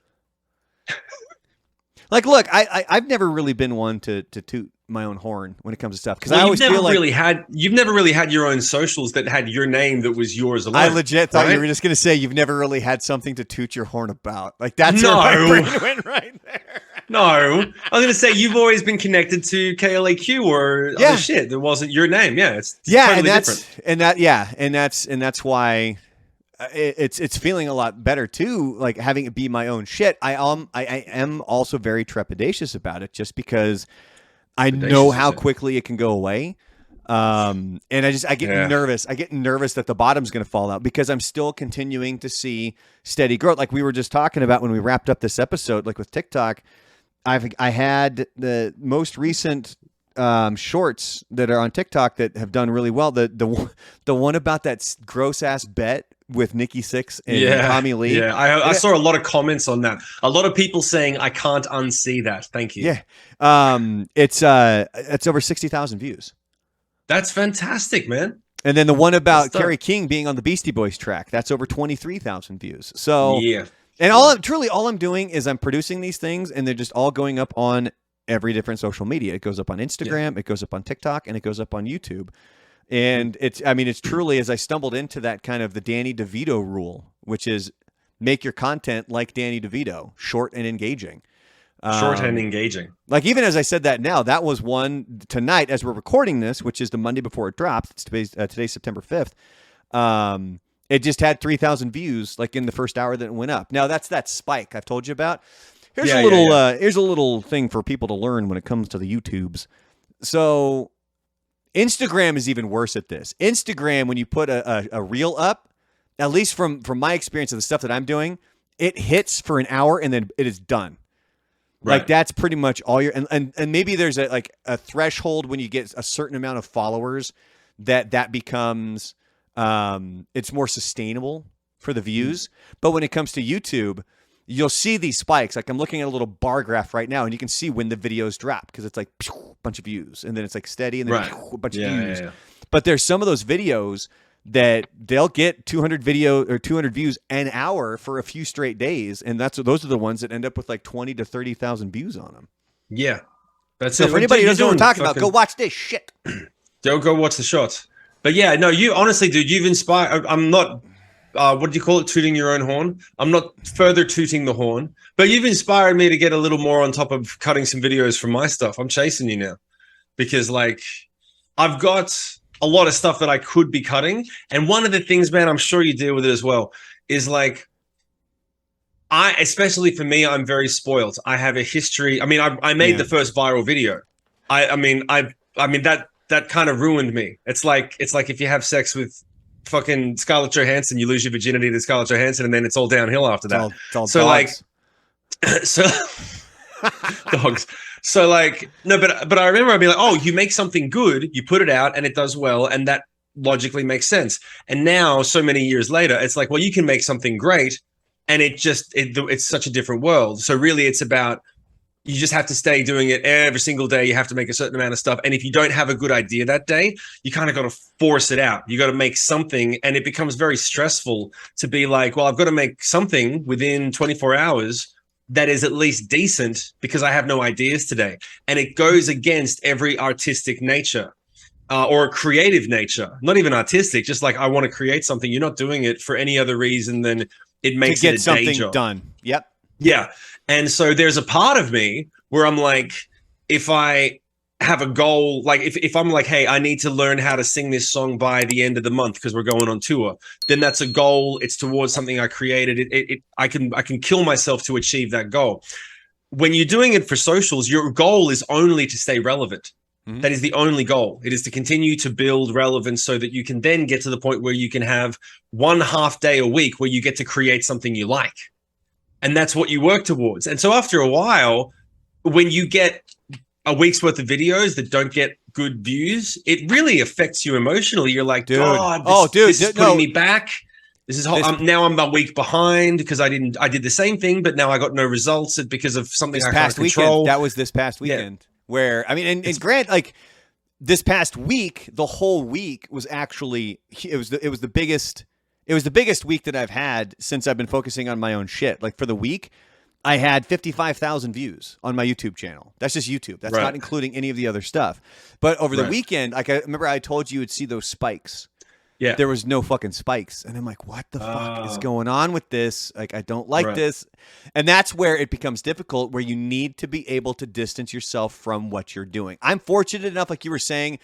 Speaker 2: Like, look, I've never really been one to toot my own horn when it comes to stuff because I always feel like
Speaker 1: you've never really had your own socials that had your name that was yours alone.
Speaker 2: I legit thought you were just gonna say you've never really had something to toot your horn about. Like that's where my brain went right there.
Speaker 1: No, I was going to say you've always been connected to KLAQ or other shit that wasn't your name. Yeah, it's totally different.
Speaker 2: And that's why it's feeling a lot better too. Like having it be my own shit. I am also very trepidatious about it, just because I know how quickly it can go away. And I get nervous. I get nervous that the bottom's going to fall out because I'm still continuing to see steady growth. Like we were just talking about when we wrapped up this episode, like with TikTok. I had the most recent shorts that are on TikTok that have done really well. The one about that gross ass bet with Nikki Sixx and Tommy Lee.
Speaker 1: Yeah, I saw a lot of comments on that. A lot of people saying I can't unsee that. Thank you.
Speaker 2: Yeah, it's over 60,000 views.
Speaker 1: That's fantastic, man.
Speaker 2: And then the one about Kerry King being on the Beastie Boys track, that's over 23,000 views. So yeah. And all I'm doing is I'm producing these things, and they're just all going up on every different social media. It goes up on Instagram, it goes up on TikTok, and it goes up on YouTube. And it's truly, as I stumbled into that kind of the Danny DeVito rule, which is make your content like Danny DeVito, short and engaging.
Speaker 1: Short and engaging.
Speaker 2: Like, even as I said that now, that was one tonight as we're recording this, which is the Monday before it drops. It's today's September 5th. It just had 3,000 views like in the first hour that it went up. Now that's that spike I've told you about. Here's here's a little thing for people to learn when it comes to the YouTubes. So Instagram is even worse at this. Instagram, when you put a reel up, at least from my experience of the stuff that I'm doing, it hits for an hour and then it is done. Right. Like, that's pretty much all your and maybe there's a threshold when you get a certain amount of followers that becomes it's more sustainable for the views. But when it comes to YouTube, you'll see these spikes. Like, I'm looking at a little bar graph right now, and you can see when the videos drop because it's like a bunch of views, and then it's like steady, and then a bunch of views. Yeah. But there's some of those videos that they'll get 200 views an hour for a few straight days, and those are the ones that end up with like 20 to 30,000 views on them.
Speaker 1: Yeah, that's
Speaker 2: so. For anybody who doesn't know what I'm talking about, go watch this shit.
Speaker 1: Don't go watch the shots. But yeah, no, you honestly, dude, you've inspired. I'm not. What do you call it? Tooting your own horn. I'm not further tooting the horn, but you've inspired me to get a little more on top of cutting some videos from my stuff. I'm chasing you now because, like, I've got a lot of stuff that I could be cutting. And one of the things, man, I'm sure you deal with it as well, is like, especially for me, I'm very spoiled. I have a history. I mean, I made the first viral video. I mean, that kind of ruined me. It's like if you have sex with fucking Scarlett Johansson, you lose your virginity to Scarlett Johansson, and then it's all downhill after that.
Speaker 2: It's all
Speaker 1: so
Speaker 2: dogs.
Speaker 1: Dogs. So like, no, but I remember I'd be like, oh, you make something good, you put it out, and it does well, and that logically makes sense. And now, so many years later, it's like, well, you can make something great, and it's such a different world. So really, it's about, you just have to stay doing it every single day. You have to make a certain amount of stuff. And if you don't have a good idea that day, you kind of got to force it out. You got to make something. And it becomes very stressful to be like, well, I've got to make something within 24 hours that is at least decent because I have no ideas today. And it goes against every artistic nature or creative nature, not even artistic, just like, I want to create something. You're not doing it for any other reason than it makes
Speaker 2: to get
Speaker 1: it a
Speaker 2: something
Speaker 1: day job.
Speaker 2: Done. Yep.
Speaker 1: Yeah. And so there's a part of me where I'm like, if I have a goal, like if I'm like, hey, I need to learn how to sing this song by the end of the month because we're going on tour, then that's a goal. It's towards something I created. I can kill myself to achieve that goal. When you're doing it for socials, your goal is only to stay relevant. Mm-hmm. That is the only goal. It is to continue to build relevance so that you can then get to the point where you can have 1/2 day a week where you get to create something you like. And that's what you work towards. And so after a while, when you get a week's worth of videos that don't get good views, it really affects you emotionally. You're like, dude, this is putting me back. This is now I'm a week behind because I did the same thing, but now I got no results because of something I can't control.
Speaker 2: That was this past weekend where, I mean, and Grant, like, this past week, the whole week was actually, it was the biggest week that I've had since I've been focusing on my own shit. Like, for the week, I had 55,000 views on my YouTube channel. That's just YouTube. That's not including any of the other stuff. But over the weekend, like, I remember I told you would see those spikes. Yeah. There was no fucking spikes. And I'm like, what the fuck is going on with this? Like, I don't like this. And that's where it becomes difficult, where you need to be able to distance yourself from what you're doing. I'm fortunate enough, like you were saying,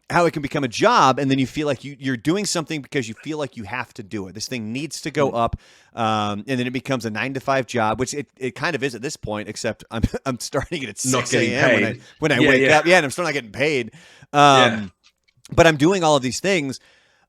Speaker 2: how it can become a job, and then you feel like you're doing something because you feel like you have to do it. This thing needs to go up, and then it becomes a 9-to-5 job, which it kind of is at this point. Except I'm starting it at 6 a.m. when I wake up. Yeah, and I'm still not getting paid. But I'm doing all of these things.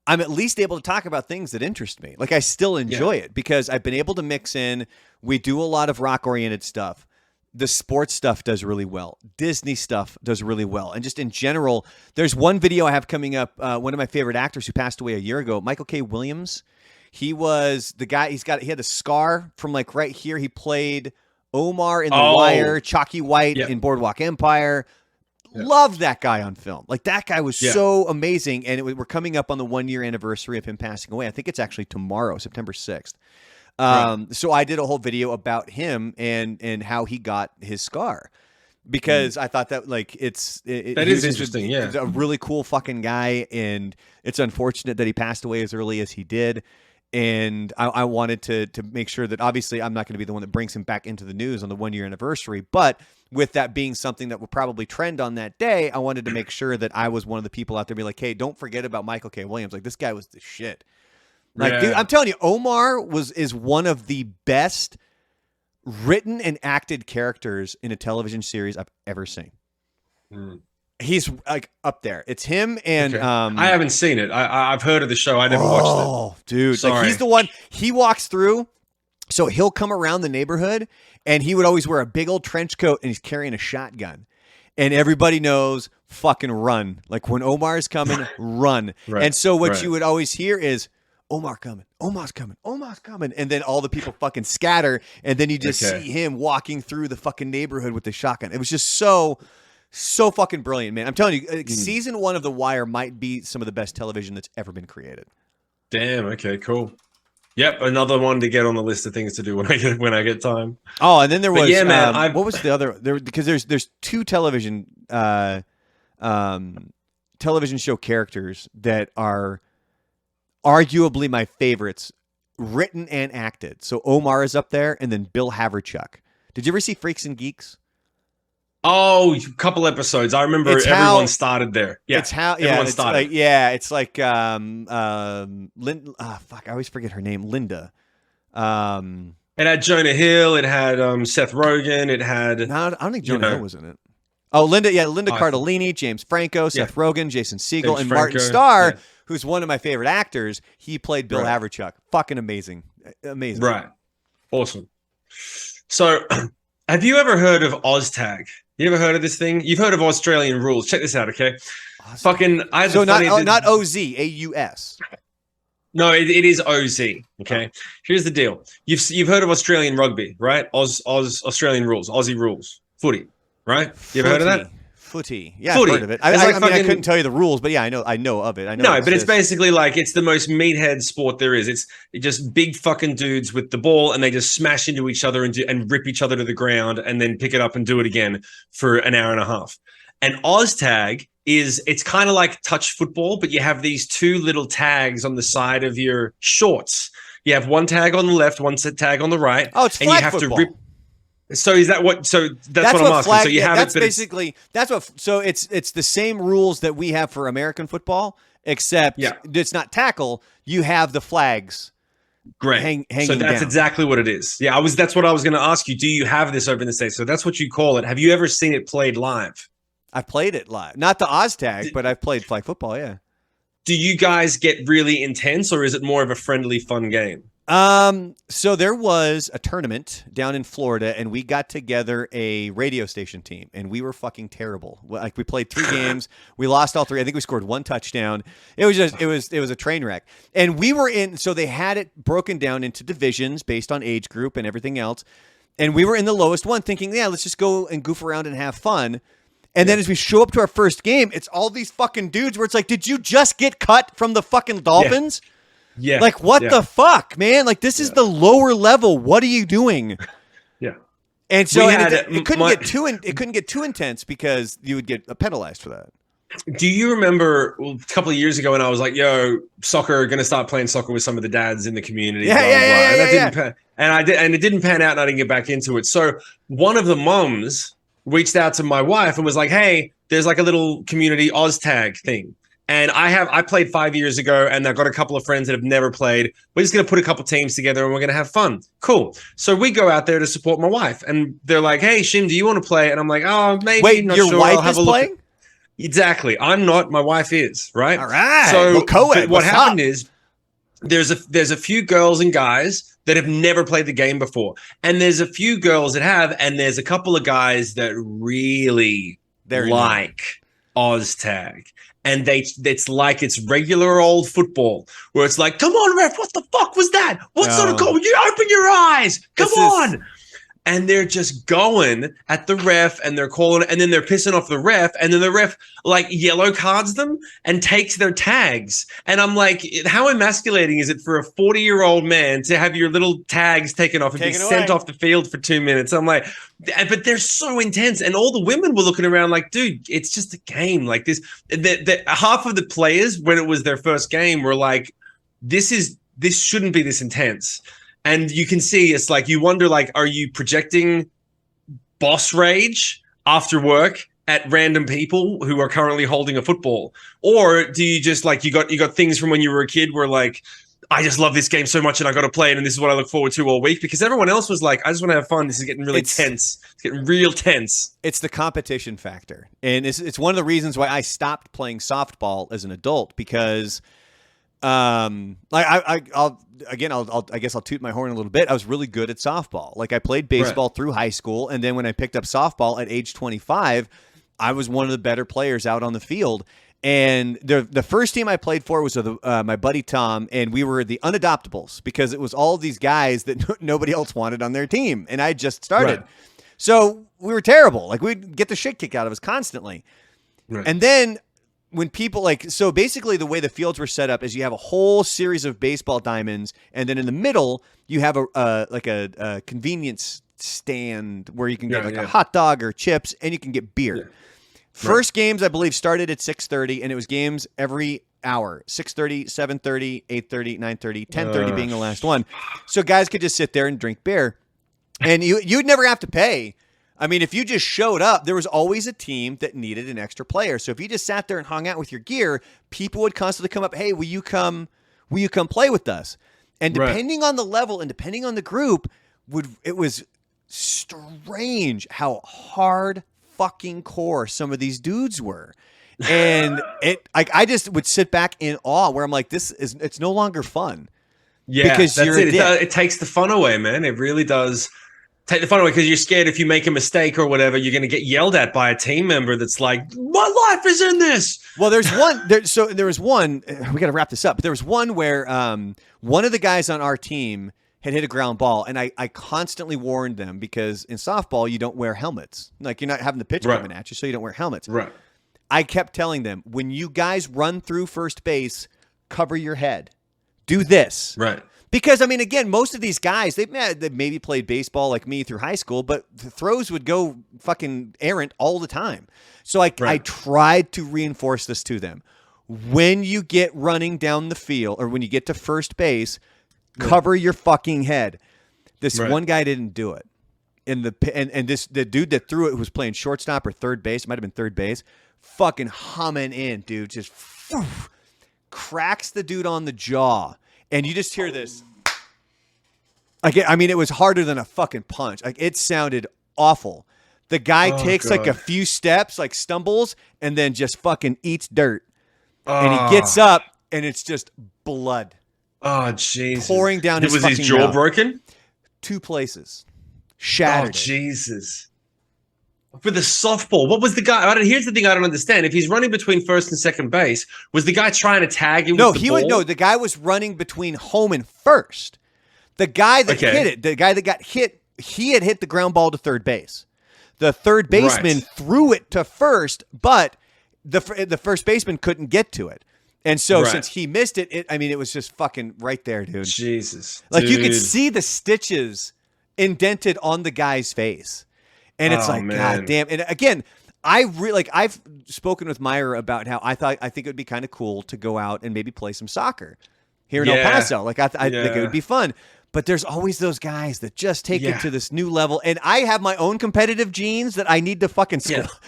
Speaker 2: I'm at least able to talk about things that interest me. Like, I still enjoy it because I've been able to mix in. We do a lot of rock-oriented stuff. The sports stuff does really well. Disney stuff does really well. And just in general, there's one video I have coming up. One of my favorite actors who passed away a year ago, Michael K. Williams. He was the guy, he had a scar from like right here. He played Omar in The Wire, Chalky White in Boardwalk Empire. Loved that guy on film. Like, that guy was so amazing. And we're coming up on the 1-year anniversary of him passing away. I think it's actually tomorrow, September 6th. So I did a whole video about him and how he got his scar, because I thought that, like, that
Speaker 1: is interesting.
Speaker 2: He's a really cool fucking guy, and it's unfortunate that he passed away as early as he did. And I wanted to make sure that obviously I'm not going to be the one that brings him back into the news on the 1 year anniversary. But with that being something that will probably trend on that day, I wanted to make sure that I was one of the people out there be like, hey, don't forget about Michael K. Williams. Like, this guy was the shit. Like, dude, I'm telling you, Omar is one of the best written and acted characters in a television series I've ever seen. He's like up there. It's him and
Speaker 1: I haven't seen it. I've heard of the show. I never watched it.
Speaker 2: Oh, dude.
Speaker 1: Sorry.
Speaker 2: Like, he's the one. He walks through. So he'll come around the neighborhood and he would always wear a big old trench coat and he's carrying a shotgun. And everybody knows fucking run. Like, when Omar's coming, run. Right. And so what you would always hear is, Omar coming, Omar's coming, Omar's coming. And then all the people fucking scatter. And then you just see him walking through the fucking neighborhood with the shotgun. It was just so fucking brilliant, man. I'm telling you, season 1 of The Wire might be some of the best television that's ever been created.
Speaker 1: Damn. Okay, cool. Yep, another one to get on the list of things to do when I get time.
Speaker 2: Oh, and then there was
Speaker 1: man,
Speaker 2: what was the other? Because there's 2 television show characters that are arguably my favorites, written and acted. So Omar is up there, and then Bill Haverchuck. Did you ever see Freaks and Geeks?
Speaker 1: Oh, a couple episodes. I remember everyone started there. Yeah,
Speaker 2: it's how. Yeah,
Speaker 1: everyone
Speaker 2: it's
Speaker 1: started.
Speaker 2: It's like fuck, I always forget her name. Linda.
Speaker 1: It had Jonah Hill. It had Seth Rogen. It had.
Speaker 2: No, I don't think Jonah Hill was in it. Oh, Linda. Yeah, Linda Cardellini, James Franco, Seth Rogen, Jason Segel, and Martin Starr, who's one of my favorite actors. He played Bill Haverchuck. Fucking amazing.
Speaker 1: Right. Awesome. So, have you ever heard of Oztag? You ever heard of this thing? You've heard of Australian rules. Check this out, okay? Fucking.
Speaker 2: Not OZ, AUS.
Speaker 1: No, it is OZ. Okay. Here's the deal. You've heard of Australian rugby, right? Australian rules, Aussie rules, footy, right? You ever heard of that?
Speaker 2: Footy. Yeah, I've heard of it. I couldn't tell you the rules, but yeah, I know of it.
Speaker 1: It's basically like it's the most meathead sport there is. It's just big fucking dudes with the ball, and they just smash into each other and rip each other to the ground, and then pick it up and do it again for an hour and a half. And Oztag it's kind of like touch football, but you have these 2 little tags on the side of your shorts. You have one tag on the left, one tag on the right.
Speaker 2: Oh, it's flag football. To rip.
Speaker 1: So is that what? So that's what I'm asking. So you have
Speaker 2: that's basically that's what. So it's the same rules that we have for American football, except it's not tackle. You have the flags.
Speaker 1: Great.
Speaker 2: Hanging
Speaker 1: so that's
Speaker 2: down.
Speaker 1: Exactly what it is. Yeah, that's what I was going to ask you. Do you have this over in the States? So that's what you call it. Have you ever seen it played live?
Speaker 2: I've played it live, not the Oztag, but I've played flag football. Yeah.
Speaker 1: Do you guys get really intense, or is it more of a friendly, fun game?
Speaker 2: So there was a tournament down in Florida, and we got together a radio station team, and we were fucking terrible. Like, we played 3 games, we lost all 3. I think we scored 1 touchdown. It was a train wreck. And we were so they had it broken down into divisions based on age group and everything else. And we were in the lowest one, thinking, let's just go and goof around and have fun. And then as we show up to our first game, it's all these fucking dudes where it's like, did you just get cut from the fucking Dolphins?
Speaker 1: Yeah.
Speaker 2: Like, what the fuck, man? Like, this is the lower level. What are you doing?
Speaker 1: Yeah.
Speaker 2: And so it couldn't get too intense because you would get penalized for that.
Speaker 1: Do you remember a couple of years ago when I was like, "Yo, soccer, going to start playing soccer with some of the dads in the community"? And it didn't pan out, and I didn't get back into it. So one of the moms reached out to my wife and was like, "Hey, there's like a little community Oztag thing." And I played 5 years ago, and I've got a couple of friends that have never played. We're just going to put a couple teams together, and we're going to have fun. Cool. So we go out there to support my wife, and they're like, "Hey, Shim, do you want to play?" And I'm like, "Oh, maybe."
Speaker 2: Wait, not your sure. wife is playing?
Speaker 1: Exactly. I'm not. My wife is. Right.
Speaker 2: All right.
Speaker 1: So what happened is there's a few girls and guys that have never played the game before, and there's a few girls that have, and there's a couple of guys that really like Oztag. And it's like it's regular old football where it's like, come on, ref, what the fuck was that? What sort of goal? You open your eyes. Come on. And they're just going at the ref, and they're calling, and then they're pissing off the ref, and then the ref like yellow cards them and takes their tags. And I'm like, how emasculating is it for a 40-year-old man to have your little tags taken off and be sent off the field for 2 minutes? I'm like, but they're so intense, and all the women were looking around like, dude, it's just a game like this. Half of the players, when it was their first game, were like, this is this shouldn't be this intense. And you can see it's like, you wonder, like, are you projecting boss rage after work at random people who are currently holding a football? Or do you just, like, you got things from when you were a kid where, like, I just love this game so much and I got to play it and this is what I look forward to all week? Because everyone else was like, I just want to have fun. This is getting really tense. It's getting real tense.
Speaker 2: It's the competition factor. And it's one of the reasons why I stopped playing softball as an adult, because I guess I'll toot my horn a little bit. I was really good at softball. Like, I played baseball through high school, and then when I picked up softball at age 25, I was one of the better players out on the field. And the first team I played for was with my buddy Tom, and we were the unadoptables because it was all these guys that nobody else wanted on their team, and I just started. Right. So we were terrible. Like, we'd get the shit kicked out of us constantly. Right. And then when people, like, so basically the way the fields were set up is you have a whole series of baseball diamonds, and then in the middle you have a convenience stand where you can get a hot dog or chips, and you can get beer. Yeah. First games, I believe, started at 6:30, and it was games every hour. 6:30, 7:30, 8:30, 9:30, 10:30 being the last one. So guys could just sit there and drink beer. And you'd never have to pay. I mean, if you just showed up, there was always a team that needed an extra player. So if you just sat there and hung out with your gear, people would constantly come up, hey, will you come play with us? And depending on the level and depending on the group, it was strange how hard fucking core some of these dudes were. And I just would sit back in awe where I'm like, it's no longer fun.
Speaker 1: Yeah, because it takes the fun away, man. It really does take the fun away, because you're scared if you make a mistake or whatever, you're going to get yelled at by a team member that's like, my life is in this.
Speaker 2: Well, there was one, we got to wrap this up, but there was one where one of the guys on our team had hit a ground ball, and I constantly warned them, because in softball, you don't wear helmets. Like, you're not having the pitch coming at you, so you don't wear helmets.
Speaker 1: Right.
Speaker 2: I kept telling them, when you guys run through first base, cover your head. Do this.
Speaker 1: Right.
Speaker 2: Because, I mean, again, most of these guys, they maybe played baseball like me through high school, but the throws would go fucking errant all the time. So I tried to reinforce this to them. When you get running down the field, or when you get to first base, cover your fucking head. This one guy didn't do it. The dude that threw it, who was playing shortstop or third base, it might have been third base, fucking humming in, dude. Just cracks the dude on the jaw. And you just hear this. I mean, it was harder than a fucking punch. Like, it sounded awful. The guy takes like a few steps, like stumbles, and then just fucking eats dirt. And he gets up, and it's just blood.
Speaker 1: Oh, Jesus.
Speaker 2: Pouring down his fucking mouth.
Speaker 1: Was his jaw broken?
Speaker 2: 2 places. Shattered.
Speaker 1: Oh, Jesus. For the softball, what was the guy? Here's the thing I don't understand. If he's running between first and second base, was the guy trying to tag him with the ball?
Speaker 2: No, the guy was running between home and first. The guy that hit it, the guy that got hit, he had hit the ground ball to third base. The third baseman threw it to first, but the first baseman couldn't get to it. And so since he missed it, it was just fucking right there, dude.
Speaker 1: Jesus.
Speaker 2: Like, you could see the stitches indented on the guy's face. And it's like, man. God damn. And again, I've spoken with Myra about how I think it would be kind of cool to go out and maybe play some soccer here in El Paso. Like, I think it would be fun. But there's always those guys that just take it to this new level. And I have my own competitive genes that I need to fucking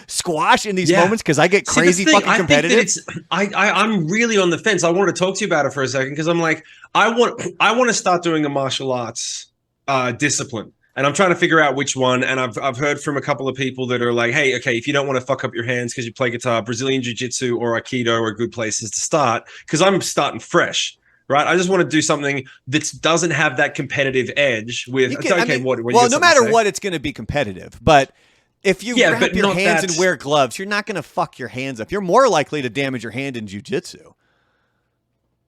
Speaker 2: squash in these moments, because I get crazy fucking competitive.
Speaker 1: I'm really on the fence. I want to talk to you about it for a second, because I'm like, I want to start doing a martial arts discipline. And I'm trying to figure out which one. And I've heard from a couple of people that are like, hey, okay, if you don't want to fuck up your hands because you play guitar, Brazilian Jiu-Jitsu or Aikido are good places to start, because I'm starting fresh, right? I just want to do something that doesn't have that competitive edge with,
Speaker 2: no matter what, it's going to be competitive. But if you wrap your hands and wear gloves, you're not going to fuck your hands up. You're more likely to damage your hand in jiu-jitsu.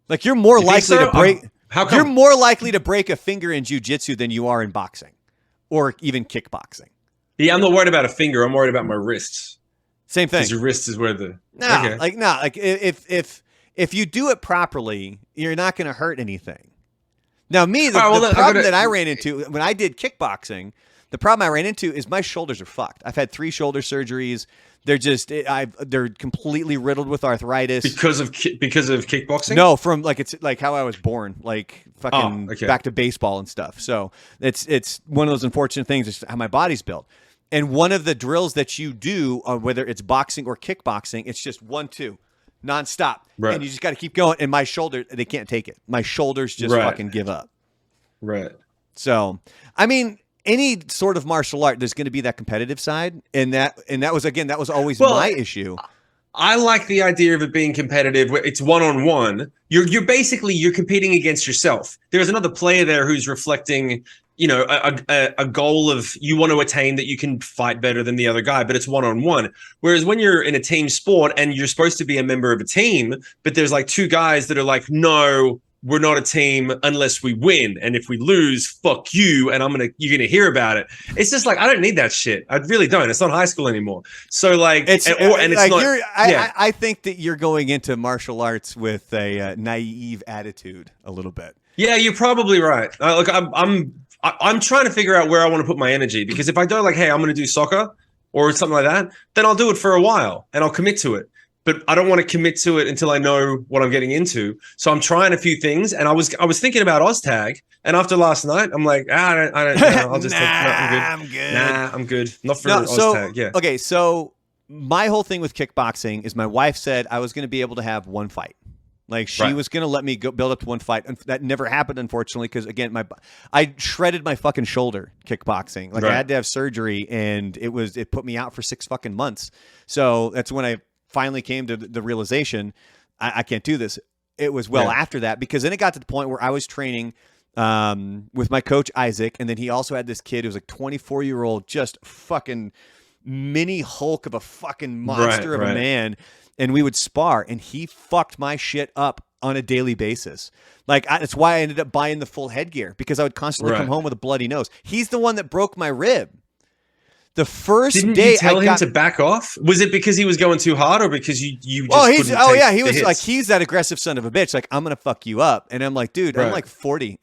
Speaker 2: Like, you're more likely to break...
Speaker 1: How come?
Speaker 2: You're more likely to break a finger in jiu-jitsu than you are in boxing. Or even kickboxing.
Speaker 1: Yeah, I'm not worried about a finger. I'm worried about my wrists.
Speaker 2: Same thing.
Speaker 1: Because your wrist is where the...
Speaker 2: If you do it properly, you're not going to hurt anything. Now, me, the problem that I ran into when I did kickboxing, The problem I ran into is my shoulders are fucked. I've had 3 shoulder surgeries. They're just they're completely riddled with arthritis
Speaker 1: because of kickboxing.
Speaker 2: No, from like it's like how I was born, like fucking back to baseball and stuff. So it's one of those unfortunate things. It's how my body's built. And one of the drills that you do, whether it's boxing or kickboxing, it's just 1, 2, nonstop, and you just got to keep going. And my shoulder, they can't take it. My shoulders just fucking give up.
Speaker 1: Right.
Speaker 2: So, I mean, any sort of martial art, there's going to be that competitive side, and that was always my issue.
Speaker 1: I like the idea of it being competitive. It's one-on-one. You're basically competing against yourself. There's another player there who's reflecting, a goal of you want to attain that you can fight better than the other guy, but it's one-on-one. Whereas when you're in a team sport and you're supposed to be a member of a team, but there's like 2 guys that are like, no, we're not a team unless we win. And if we lose, fuck you. And you're going to hear about it. It's just like, I don't need that shit. I really don't. It's not high school anymore. So like, it's like not,
Speaker 2: I think that you're going into martial arts with a naive attitude a little bit.
Speaker 1: Yeah, you're probably right. Look, I'm trying to figure out where I want to put my energy, because if I go like, hey, I'm going to do soccer or something like that, then I'll do it for a while and I'll commit to it. But I don't want to commit to it until I know what I'm getting into. So I'm trying a few things, and I was thinking about Oztag, and after last night, I'm like, I don't know. I'll just
Speaker 2: I'm good.
Speaker 1: Nah, I'm good. Not for Oztag. Yeah.
Speaker 2: Okay, so my whole thing with kickboxing is my wife said I was going to be able to have 1 fight. Like she was going to let me go build up to 1 fight, and that never happened, unfortunately, because again, I shredded my fucking shoulder kickboxing. Like I had to have surgery, and it put me out for 6 fucking months. So that's when I finally came to the realization I can't do this. It was after that, because then it got to the point where I was training with my coach Isaac, and then he also had this kid who was like 24-year-old, just fucking mini Hulk of a fucking monster of a man, and we would spar, and he fucked my shit up on a daily basis. Like that's why I ended up buying the full headgear, because I would constantly come home with a bloody nose. He's the one that broke my rib. The first
Speaker 1: Didn't
Speaker 2: day
Speaker 1: you tell him to back off? Was it because he was going too hard, or because you just
Speaker 2: he was like, he's that aggressive son of a bitch. Like, I'm gonna fuck you up, and I'm like, dude, I'm like 40.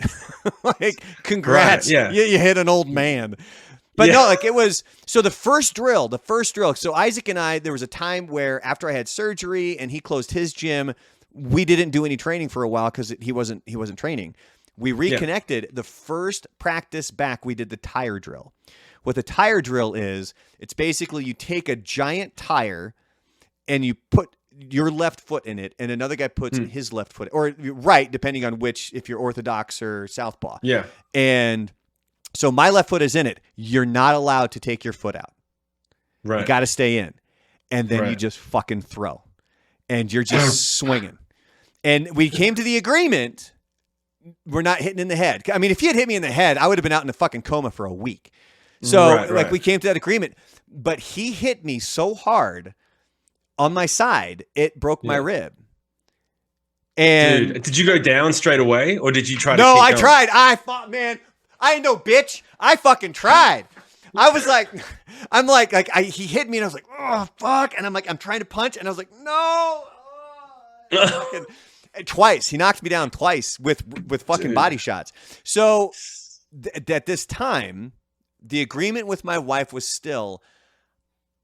Speaker 2: Like, congrats, you hit an old man. But no, like it was. So the first drill. So Isaac and I, there was a time where after I had surgery and he closed his gym, we didn't do any training for a while because he wasn't training. We reconnected. The first practice back, we did the tire drill. What the tire drill is, it's basically you take a giant tire and you put your left foot in it, and another guy puts his left foot, or right, depending on if you're orthodox or southpaw.
Speaker 1: Yeah.
Speaker 2: And so my left foot is in it. You're not allowed to take your foot out.
Speaker 1: Right.
Speaker 2: You got to stay in. And then you just fucking throw. And you're just swinging. And we came to the agreement, we're not hitting in the head. I mean, if he had hit me in the head, I would have been out in a fucking coma for a week. So we came to that agreement, but he hit me so hard on my side, it broke my rib. And
Speaker 1: dude, did you go down straight away, or did you try to
Speaker 2: No,
Speaker 1: keep
Speaker 2: I
Speaker 1: going?
Speaker 2: tried. I thought, man, I ain't no bitch. I fucking tried. I was like, he hit me and I was like, oh, fuck. And I'm trying to punch. And I was like, no. Oh, twice. He knocked me down twice with fucking body shots. So at this time, the agreement with my wife was still,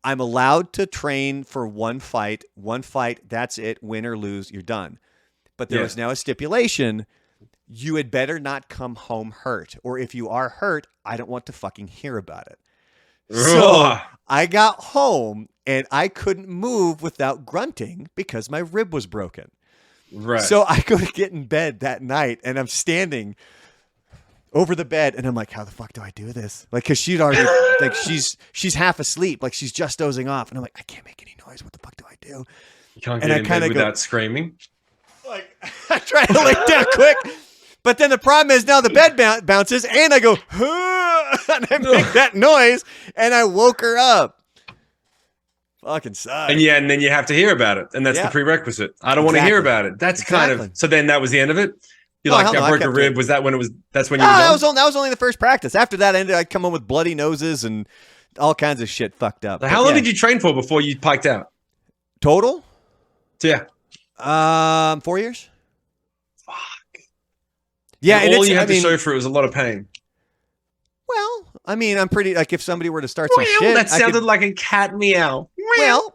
Speaker 2: I'm allowed to train for 1 fight. 1 fight, that's it. Win or lose, you're done. But there was now a stipulation. You had better not come home hurt. Or if you are hurt, I don't want to fucking hear about it. So I got home and I couldn't move without grunting because my rib was broken.
Speaker 1: Right.
Speaker 2: So I go to get in bed that night and I'm standing over the bed and I'm like, how the fuck do I do this? Like, cause she'd already, like she's half asleep. Like she's just dozing off. And I'm like, I can't make any noise. What the fuck do I do?
Speaker 1: You can't get in bed without screaming.
Speaker 2: Like I try to lay down quick. But then the problem is now the bed bounces and I go, and I make that noise and I woke her up. Fucking sucks.
Speaker 1: And then you have to hear about it. And that's the prerequisite. I don't want to hear about it. That's kind of, so then that was the end of it. You I broke a rib. Was that when it was, that's when you were done?
Speaker 2: That was only the first practice. After that I'd come home with bloody noses and all kinds of shit fucked up.
Speaker 1: How long did you train for before you piked out?
Speaker 2: Total?
Speaker 1: Yeah.
Speaker 2: 4 years.
Speaker 1: Fuck.
Speaker 2: Yeah,
Speaker 1: and all you had to show for it was a lot of pain.
Speaker 2: Well, I mean, I'm pretty like if somebody were to start some shit.
Speaker 1: That sounded like a cat meow.
Speaker 2: Well,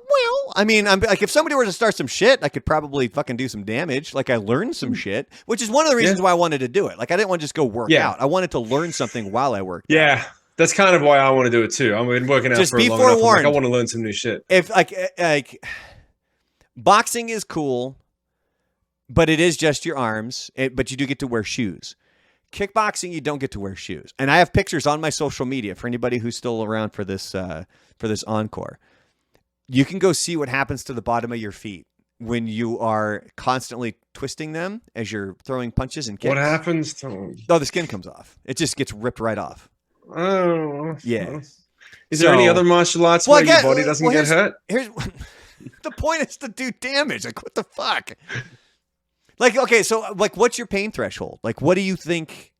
Speaker 2: I mean, I'm like if somebody were to start some shit, I could probably fucking do some damage. Like I learned some shit, which is one of the reasons why I wanted to do it. Like I didn't want to just go work out. I wanted to learn something while I worked.
Speaker 1: Yeah. That's kind of why I want to do it too. I've been working out
Speaker 2: just
Speaker 1: for
Speaker 2: be
Speaker 1: a long enough.
Speaker 2: forewarned.
Speaker 1: I want to learn some new shit.
Speaker 2: If like boxing is cool, but it is just your arms. But you do get to wear shoes. Kickboxing, you don't get to wear shoes. And I have pictures on my social media for anybody who's still around for this encore. You can go see what happens to the bottom of your feet when you are constantly twisting them as you're throwing punches and kicks.
Speaker 1: What happens to them?
Speaker 2: Oh, the skin comes off. It just gets ripped right off.
Speaker 1: Oh.
Speaker 2: Yeah.
Speaker 1: Is there any other martial arts where your body doesn't get hurt?
Speaker 2: Here's the point is to do damage. Like, what the fuck? Like, okay, so, like, what's your pain threshold? Like, what do you think?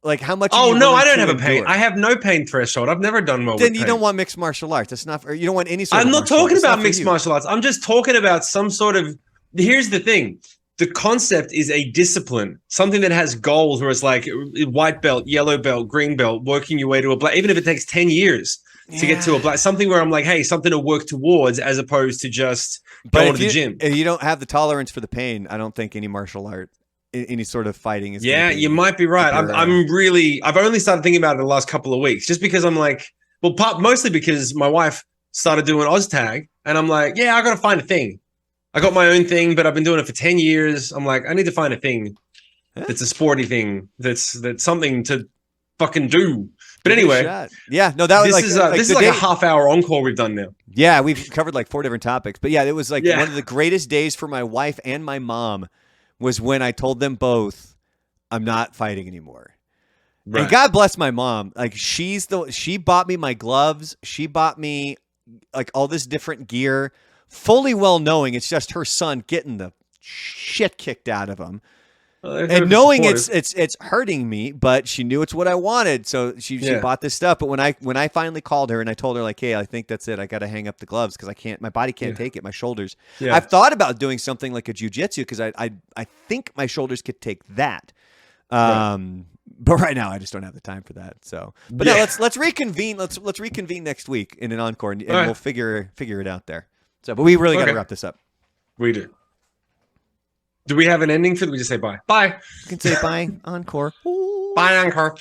Speaker 2: Like, how much?
Speaker 1: Oh, no, I don't have a pain. I have no pain threshold. I've never done well with pain.
Speaker 2: Then you don't want mixed martial arts. That's not, or you don't want any sort
Speaker 1: I'm
Speaker 2: of
Speaker 1: not talking about mixed martial arts. I'm just talking about some sort of, here's the thing. The concept is a discipline, something that has goals where it's like white belt, yellow belt, green belt, working your way to a black, even if it takes 10 years to get to a black, something where I'm like, hey, something to work towards as opposed to just going to the gym.
Speaker 2: If you don't have the tolerance for the pain, I don't think any martial art, any sort of fighting is.
Speaker 1: Yeah, you might be right. I've only started thinking about it in the last couple of weeks just because I'm like, well, mostly because my wife started doing Oztag and I'm like, yeah, I got to find a thing. I got my own thing, but I've been doing it for 10 years. I'm like, I need to find a thing that's a sporty thing. That's something to fucking do. But anyway,
Speaker 2: yeah, no, that was
Speaker 1: this is like a half-hour encore we've done now.
Speaker 2: Yeah, we've covered like 4 different topics. But yeah, it was like one of the greatest days for my wife and my mom was when I told them both I'm not fighting anymore. Right. And God bless my mom. Like she bought me my gloves. She bought me like all this different gear. Fully well knowing it's just her son getting the shit kicked out of him, and knowing it's hurting me, but she knew it's what I wanted, so she bought this stuff. But when I finally called her and I told her like, hey, I think that's it. I got to hang up the gloves because my body can't take it. My shoulders. Yeah. I've thought about doing something like a jiu-jitsu because I think my shoulders could take that. But right now I just don't have the time for that. So, but no, let's reconvene. Let's reconvene next week in an encore, and we'll figure it out there. So, but we really got to wrap this up.
Speaker 1: We do. Do we have an ending for it? We just say bye. Bye.
Speaker 2: You can say bye, encore.
Speaker 1: Bye, encore.